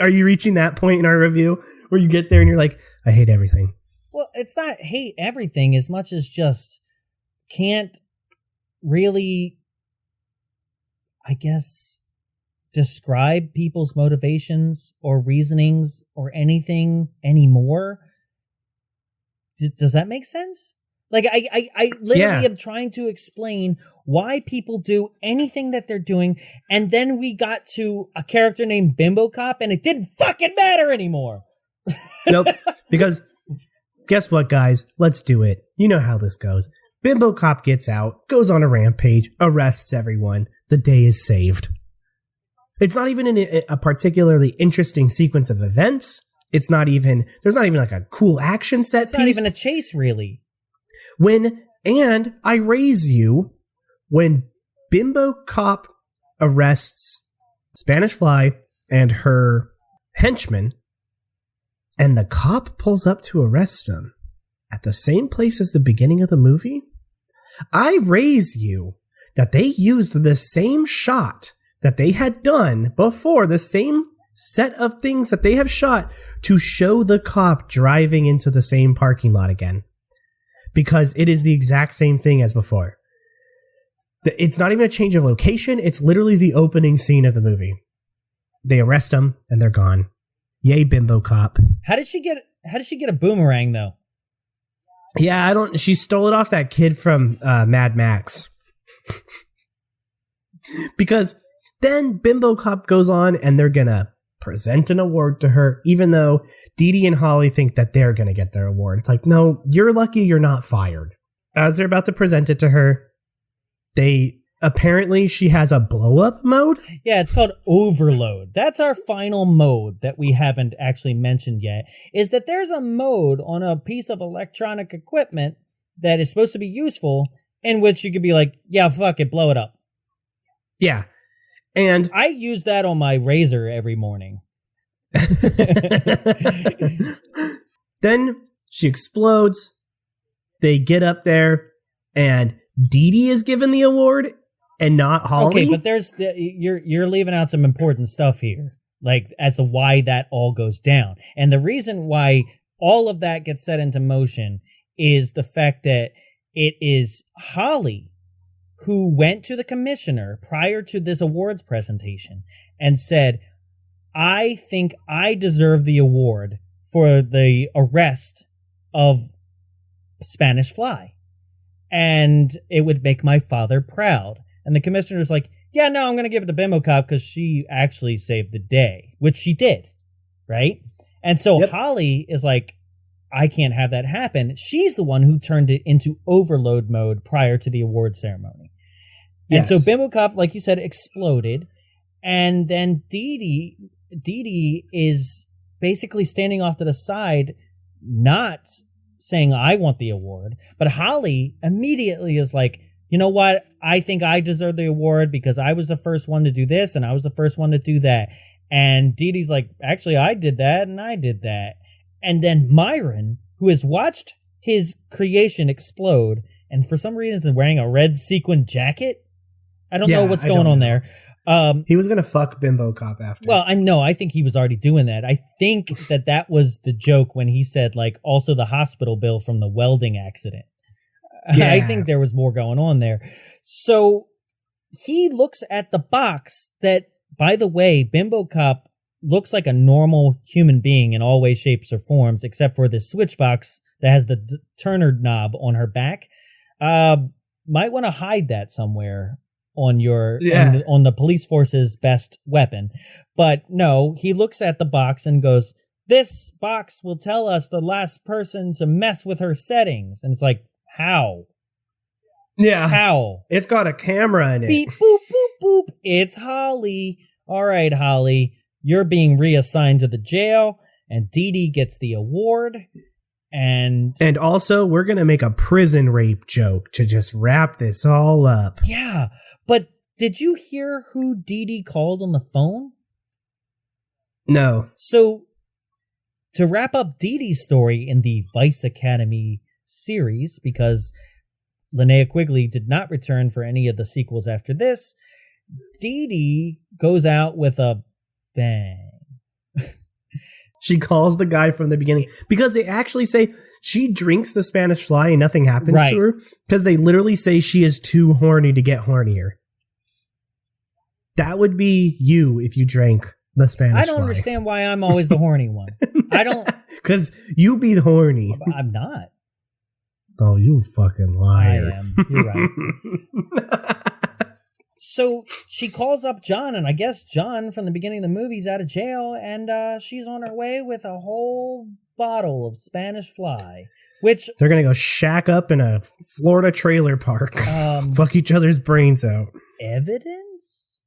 Are you reaching that point in our review where you get there and you're like, I hate everything? Well, it's not hate everything as much as just can't really, I guess, describe people's motivations or reasonings or anything anymore. Does that make sense? Like, I literally am trying to explain why people do anything that they're doing, and then we got to a character named BimboCop, and it didn't fucking matter anymore. Nope. Because guess what, guys? Let's do it. You know how this goes. BimboCop gets out, goes on a rampage, arrests everyone. The day is saved. It's not even a particularly interesting sequence of events. There's not even like a cool action set piece. It's not even a chase, really. And I raise you, when BimboCop arrests Spanish Fly and her henchman, and the cop pulls up to arrest them at the same place as the beginning of the movie, I raise you that they used the same shot that they had done before, the same set of things that they have shot to show the cop driving into the same parking lot again. because it is the exact same thing as before. It's not even a change of location. It's literally the opening scene of the movie. They arrest him and they're gone. Yay, BimboCop. How did she get a boomerang though? Yeah, she stole it off that kid from Mad Max. Because then BimboCop goes on and they're gonna present an award to her, even though Didi and Holly think that they're gonna get their award. It's like, no, you're lucky you're not fired. As they're about to present it to her, apparently she has a blow-up mode? Yeah, it's called overload. That's our final mode that we haven't actually mentioned yet, is that there's a mode on a piece of electronic equipment that is supposed to be useful, in which you could be like, yeah, fuck it, blow it up. Yeah. And I use that on my razor every morning. Then she explodes. They get up there, and Didi is given the award, and not Holly. Okay, but you're leaving out some important stuff here, like as to why that all goes down, and the reason why all of that gets set into motion is the fact that it is Holly who went to the commissioner prior to this awards presentation and said, I think I deserve the award for the arrest of Spanish Fly, and it would make my father proud. And the commissioner's like, yeah, no, I'm going to give it to BimboCop because she actually saved the day, which she did, right? And so Holly is like, I can't have that happen. She's the one who turned it into overload mode prior to the award ceremony. And so BimboCop, like you said, exploded. And then Didi is basically standing off to the side, not saying, I want the award. But Holly immediately is like, you know what? I think I deserve the award because I was the first one to do this and I was the first one to do that. And Didi's like, actually, I did that and I did that. And then Myron, who has watched his creation explode and for some reason is wearing a red sequin jacket. I don't know what's going on there. He was going to fuck BimboCop after. Well, I know. I think he was already doing that. I think that was the joke when he said, like, also the hospital bill from the welding accident. Yeah. I think there was more going on there. So he looks at the box that, by the way, BimboCop looks like a normal human being in all ways, shapes, or forms, except for this switch box that has the Turner knob on her back. Might want to hide that somewhere on your on the police force's best weapon. But no, he looks at the box and goes, this box will tell us the last person to mess with her settings. And it's like, how? Yeah. How? It's got a camera in it. Beep, boop, boop, boop. It's Holly. All right, Holly. You're being reassigned to the jail, and Didi gets the award. And also, we're going to make a prison rape joke to just wrap this all up. Yeah, but did you hear who Didi called on the phone? No. So, to wrap up Didi's story in the Vice Academy series, because Linnea Quigley did not return for any of the sequels after this, Didi goes out with a bang. She calls the guy from the beginning because they actually say she drinks the Spanish Fly and nothing happens to her because they literally say she is too horny to get hornier. That would be you if you drank the Spanish Fly. I don't understand why I'm always the horny one. I don't. Because you be horny. I'm not. Oh, you fucking liar. I am. You're right. So she calls up John, and I guess John, from the beginning of the movie, is out of jail, and she's on her way with a whole bottle of Spanish Fly, which... They're going to go shack up in a Florida trailer park. Fuck each other's brains out. Evidence?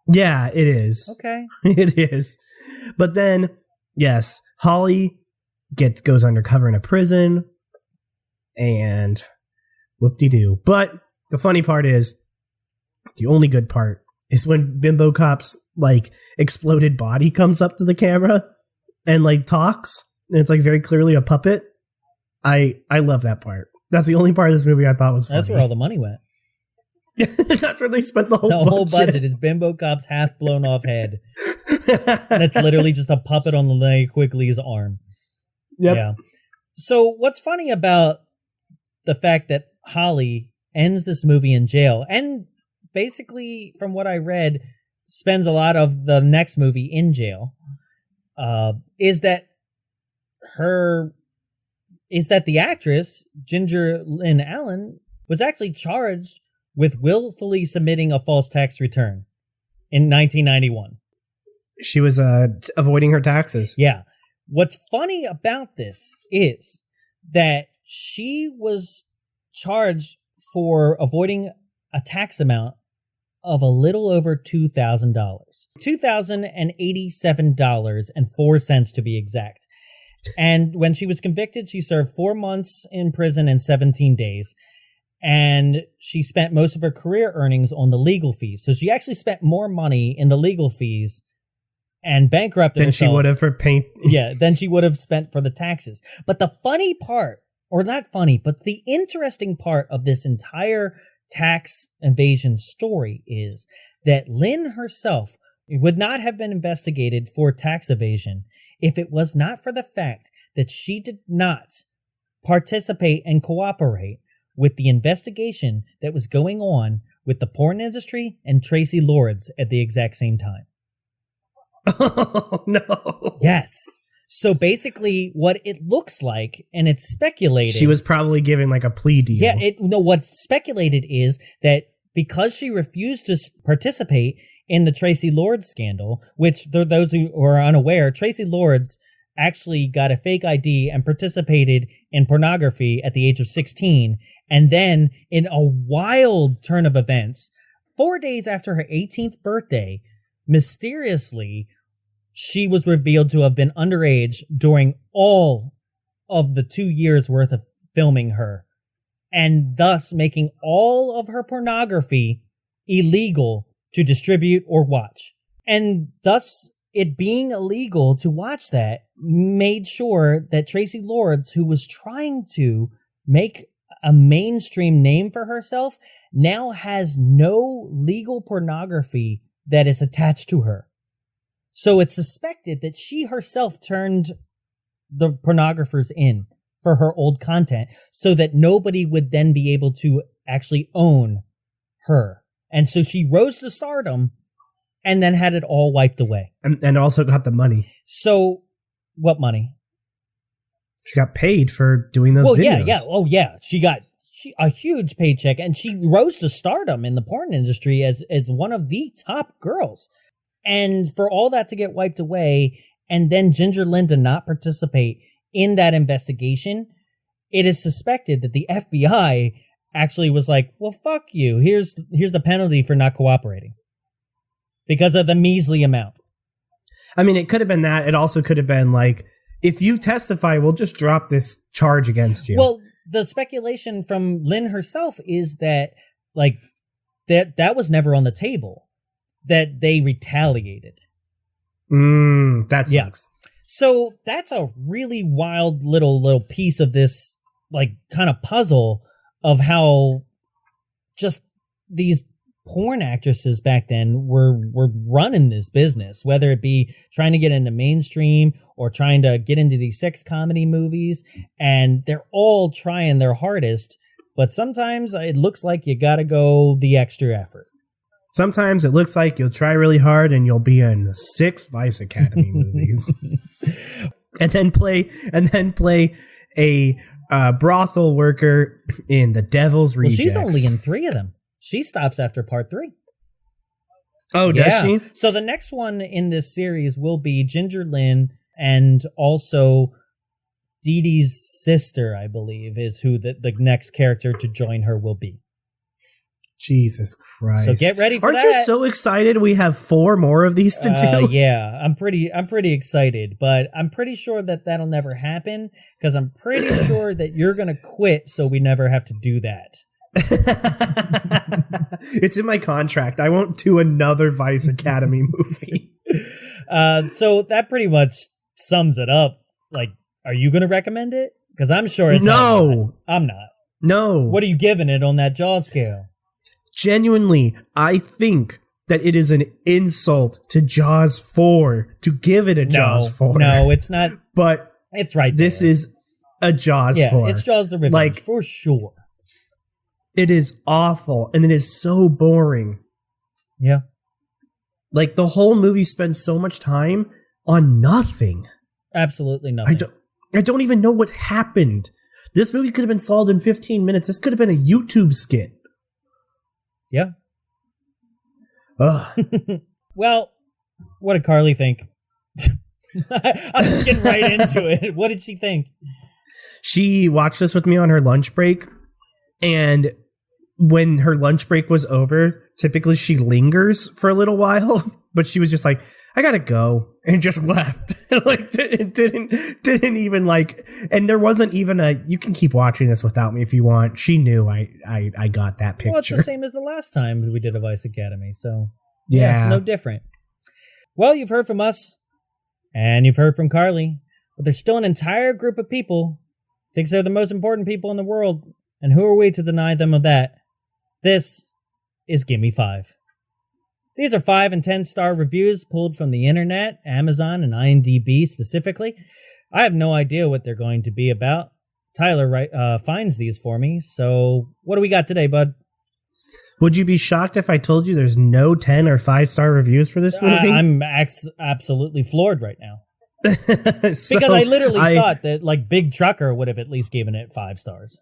Yeah, it is. Okay. It is. But then, yes, Holly goes undercover in a prison, and whoop-de-doo. But the funny part is, the only good part is when BimboCop's like exploded body comes up to the camera and like talks, and it's like very clearly a puppet. I love that part. That's the only part of this movie I thought was funny. That's where all the money went. That's where they spent the whole budget. The whole budget is BimboCop's half blown off head. That's literally just a puppet on Linnea Quigley's arm. Yep. Yeah. So what's funny about the fact that Holly ends this movie in jail, and basically, from what I read, spends a lot of the next movie in jail, is that the actress, Ginger Lynn Allen, was actually charged with willfully submitting a false tax return in 1991. She was avoiding her taxes. Yeah. What's funny about this is that she was charged for avoiding a tax amount of a little over $2,000. $2,087.04 to be exact. And when she was convicted, she served 4 months in prison and 17 days. And she spent most of her career earnings on the legal fees. So she actually spent more money in the legal fees and bankrupted herself. Than she would have for paint. Yeah, than she would have spent for the taxes. But the funny part, or not funny, but the interesting part of this entire tax evasion story is that Lynn herself would not have been investigated for tax evasion if it was not for the fact that she did not participate and cooperate with the investigation that was going on with the porn industry and Tracy Lords at the exact same time. Oh, no. Yes. So basically what it looks like, and it's speculated. She was probably given like a plea deal. Yeah, what's speculated is that because she refused to participate in the Tracy Lords scandal, which for those who are unaware, Tracy Lords actually got a fake ID and participated in pornography at the age of 16. And then in a wild turn of events, 4 days after her 18th birthday, mysteriously, she was revealed to have been underage during all of the 2 years worth of filming her, and thus making all of her pornography illegal to distribute or watch. And thus, it being illegal to watch that made sure that Tracy Lords, who was trying to make a mainstream name for herself, now has no legal pornography that is attached to her. So it's suspected that she herself turned the pornographers in for her old content so that nobody would then be able to actually own her. And so she rose to stardom and then had it all wiped away. And also got the money. So, what money? She got paid for doing those videos. Yeah. Oh, yeah. She got a huge paycheck, and she rose to stardom in the porn industry as one of the top girls. And for all that to get wiped away, and then Ginger Lynn to not participate in that investigation, it is suspected that the FBI actually was like, well, fuck you. Here's the penalty for not cooperating. Because of the measly amount. I mean, it could have been that. It also could have been like, if you testify, we'll just drop this charge against you. Well, the speculation from Lynn herself is that, like, that was never on the table. That they retaliated. That sucks. Yeah. So that's a really wild little piece of this, like, kind of puzzle of how just these porn actresses back then were running this business, whether it be trying to get into mainstream or trying to get into these sex comedy movies, and they're all trying their hardest, but sometimes it looks like you gotta go the extra effort. Sometimes it looks like you'll try really hard and you'll be in 6 Vice Academy movies. and then play a brothel worker in The Devil's Rejects. Well, she's only in 3 of them. She stops after part 3. Oh, does she? So the next one in this series will be Ginger Lynn, and also Didi's sister, I believe, is who the next character to join her will be. Jesus Christ. So get ready for Aren't that. you so excited we have 4 more of these to do? Yeah, I'm pretty excited, but I'm pretty sure that that'll never happen because I'm pretty sure that you're going to quit so we never have to do that. It's in my contract. I won't do another Vice Academy movie. So that pretty much sums it up. Like, are you going to recommend it? Because I'm sure it's No. I'm not. No. What are you giving it on that Jaws scale? Genuinely, I think that it is an insult to Jaws 4 to give it a Jaws 4. No, it's not. But it's right this there. is a Jaws for. It's Jaws the Revenge, Like, for sure. It is awful, and it is so boring. Yeah. Like, the whole movie spends so much time on nothing. Absolutely nothing. I don't even know what happened. This movie could have been solved in 15 minutes. This could have been a YouTube skit. Yeah. Ugh. Well, what did Carly think? I'm just getting right into it. What did she think? She watched this with me on her lunch break, and when her lunch break was over, typically she lingers for a little while, but she was just like, I gotta go, and just left. Like, it didn't even like, and there wasn't even a, you can keep watching this without me if you want. She knew I got that picture. Well, it's the same as the last time we did a Vice Academy, so yeah, no different. Well, you've heard from us, and you've heard from Carly, but there's still an entire group of people who thinks they're the most important people in the world, and who are we to deny them of that? This is Gimme 5. These are 5 and 10 star reviews pulled from the internet, Amazon, and IMDb specifically. I have no idea what they're going to be about. Tyler finds these for me, so what do we got today, bud? Would you be shocked if I told you there's no 10 or 5 star reviews for this movie? I'm absolutely floored right now. Because I literally thought that like Big Trucker would have at least given it 5 stars.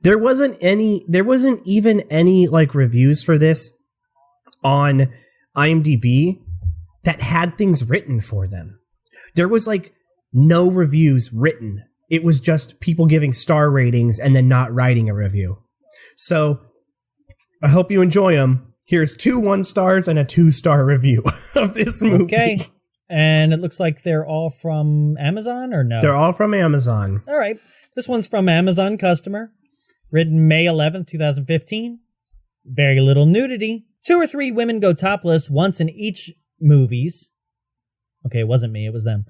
There wasn't even any like reviews for this on IMDb that had things written for them. There was like no reviews written. It was just people giving star ratings and then not writing a review. So I hope you enjoy them. Here's 2 1-stars and a 2-star review of this movie. Okay. And it looks like they're all from Amazon, or no? They're all from Amazon. All right. This one's from Amazon customer. Written May 11th, 2015. Very little nudity. 2 or 3 women go topless once in each movies. Okay, it wasn't me, it was them.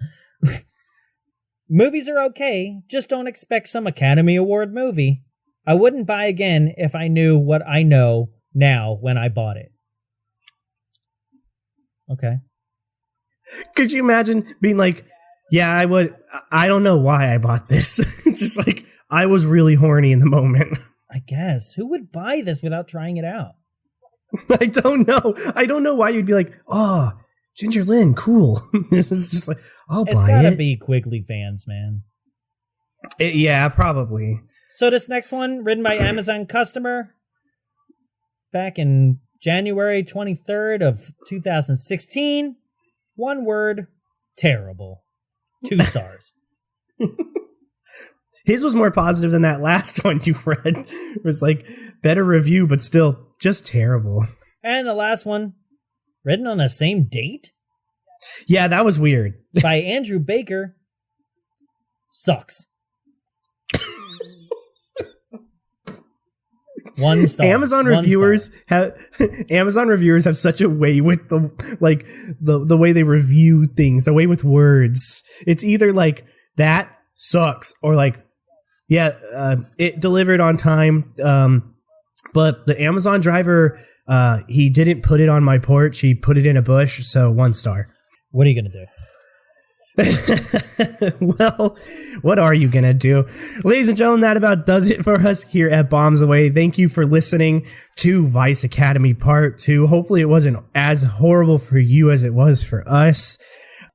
Movies are okay, just don't expect some Academy Award movie. I wouldn't buy again if I knew what I know now when I bought it. Okay. Could you imagine being like, yeah, I would. I don't know why I bought this. Just like, I was really horny in the moment. I guess. Who would buy this without trying it out? I don't know. I don't know why you'd be like, oh, Ginger Lynn, cool. This is just like, I'll buy it. It's gotta be Quigley fans, man. Yeah, probably. So this next one, written by Amazon customer, back in January 23rd of 2016. 1 word, terrible. 2 stars. His was more positive than that last one you read. It was like, better review, but still just terrible. And the last one, written on the same date? Yeah, that was weird. By Andrew Baker. Sucks. 1 star. Amazon reviewers have such a way with the way they review things, a way with words. It's either like, that sucks, or like, yeah, it delivered on time, but the Amazon driver, he didn't put it on my porch, he put it in a bush, so 1 star. What are you gonna do? Well, what are you gonna do? Ladies and gentlemen, that about does it for us here at Bombs Away. Thank you for listening to Vice Academy Part 2. Hopefully it wasn't as horrible for you as it was for us.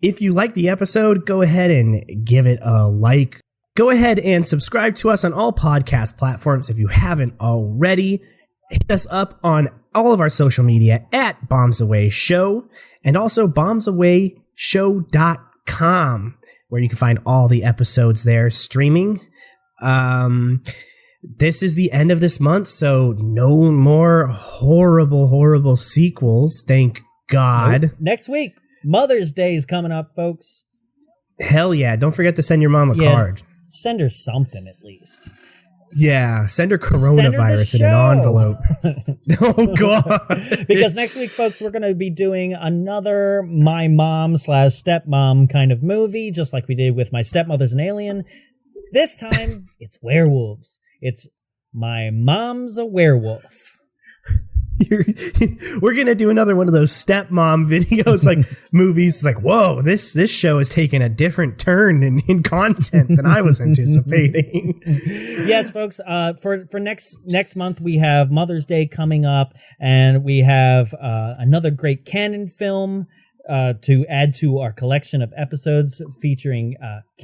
If you like the episode, go ahead and give it a like. Go ahead and subscribe to us on all podcast platforms if you haven't already. Hit us up on all of our social media at Bombs Away Show, and also bombsawayshow.com, where you can find all the episodes there streaming. This is the end of this month, so no more horrible sequels, thank God. Nope. Next week, Mother's Day is coming up, folks. Hell yeah, don't forget to send your mom a card. Send her something at least. Yeah, send her coronavirus in an envelope. Oh, God. Because next week, folks, we're going to be doing another my mom/stepmom kind of movie, just like we did with My Stepmother's an Alien. This time, it's werewolves. It's My Mom's a Werewolf. We're gonna do another one of those stepmom videos, like movies. It's like, whoa, this show is taking a different turn in content than I was anticipating. Yes, folks. For next month, we have Mother's Day coming up, and we have another great canon film to add to our collection of episodes featuring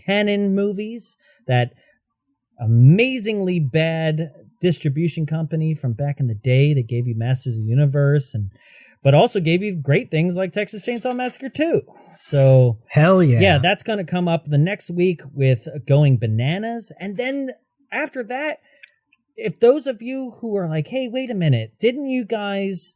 canon movies, that amazingly bad distribution company from back in the day that gave you Masters of the Universe, but also gave you great things like Texas Chainsaw Massacre 2. So hell yeah. Yeah, that's going to come up the next week with Going Bananas. And then after that, if those of you who are like, hey, wait a minute, didn't you guys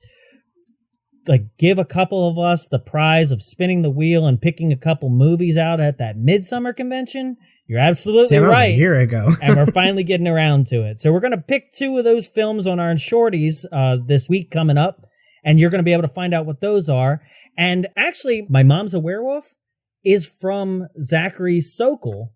like give a couple of us the prize of spinning the wheel and picking a couple movies out at that Midsummer convention? You're absolutely right. A year ago. And we're finally getting around to it. So we're going to pick 2 of those films on our shorties this week coming up, and you're going to be able to find out what those are. And actually, My Mom's a Werewolf is from Zachary Sokol,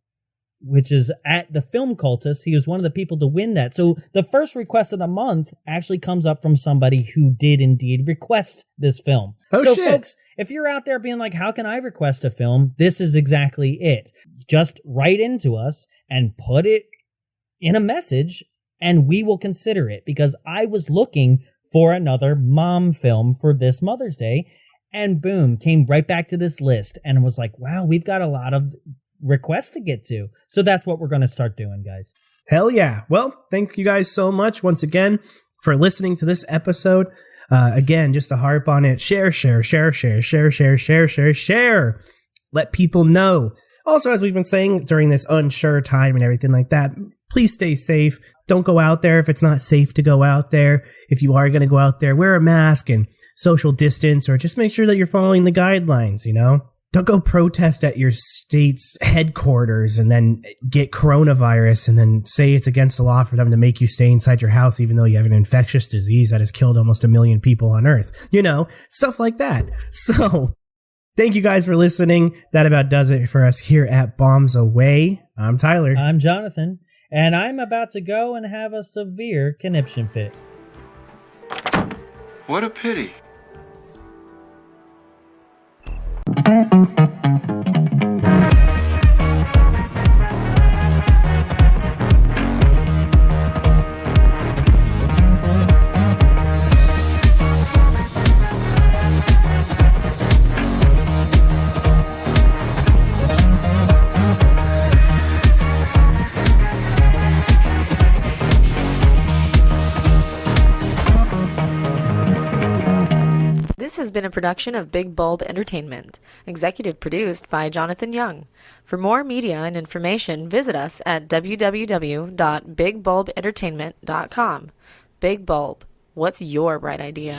which is at the Film Cultist. He was one of the people to win that. So the first request of the month actually comes up from somebody who did indeed request this film. So shit. Folks, if you're out there being like, how can I request a film? This is exactly it. Just write into us and put it in a message, and we will consider it, because I was looking for another mom film for this Mother's Day, and boom, came right back to this list and was like, wow, we've got a lot of requests to get to. So that's what we're going to start doing, guys. Hell yeah. Well, thank you guys so much once again for listening to this episode. Again, just to harp on it, share. Let people know. Also, as we've been saying during this unsure time and everything like that, please stay safe. Don't go out there if it's not safe to go out there. If you are going to go out there, wear a mask and social distance, or just make sure that you're following the guidelines, you know? Don't go protest at your state's headquarters and then get coronavirus and then say it's against the law for them to make you stay inside your house even though you have an infectious disease that has killed almost 1 million people on Earth. You know, stuff like that. So thank you guys for listening. That about does it for us here at Bombs Away. I'm Tyler. I'm Jonathan. And I'm about to go and have a severe conniption fit. What a pity. This has been a production of Big Bulb Entertainment, executive produced by Jonathan Young. For more media and information, visit us at www.bigbulbentertainment.com. Big Bulb, what's your bright idea?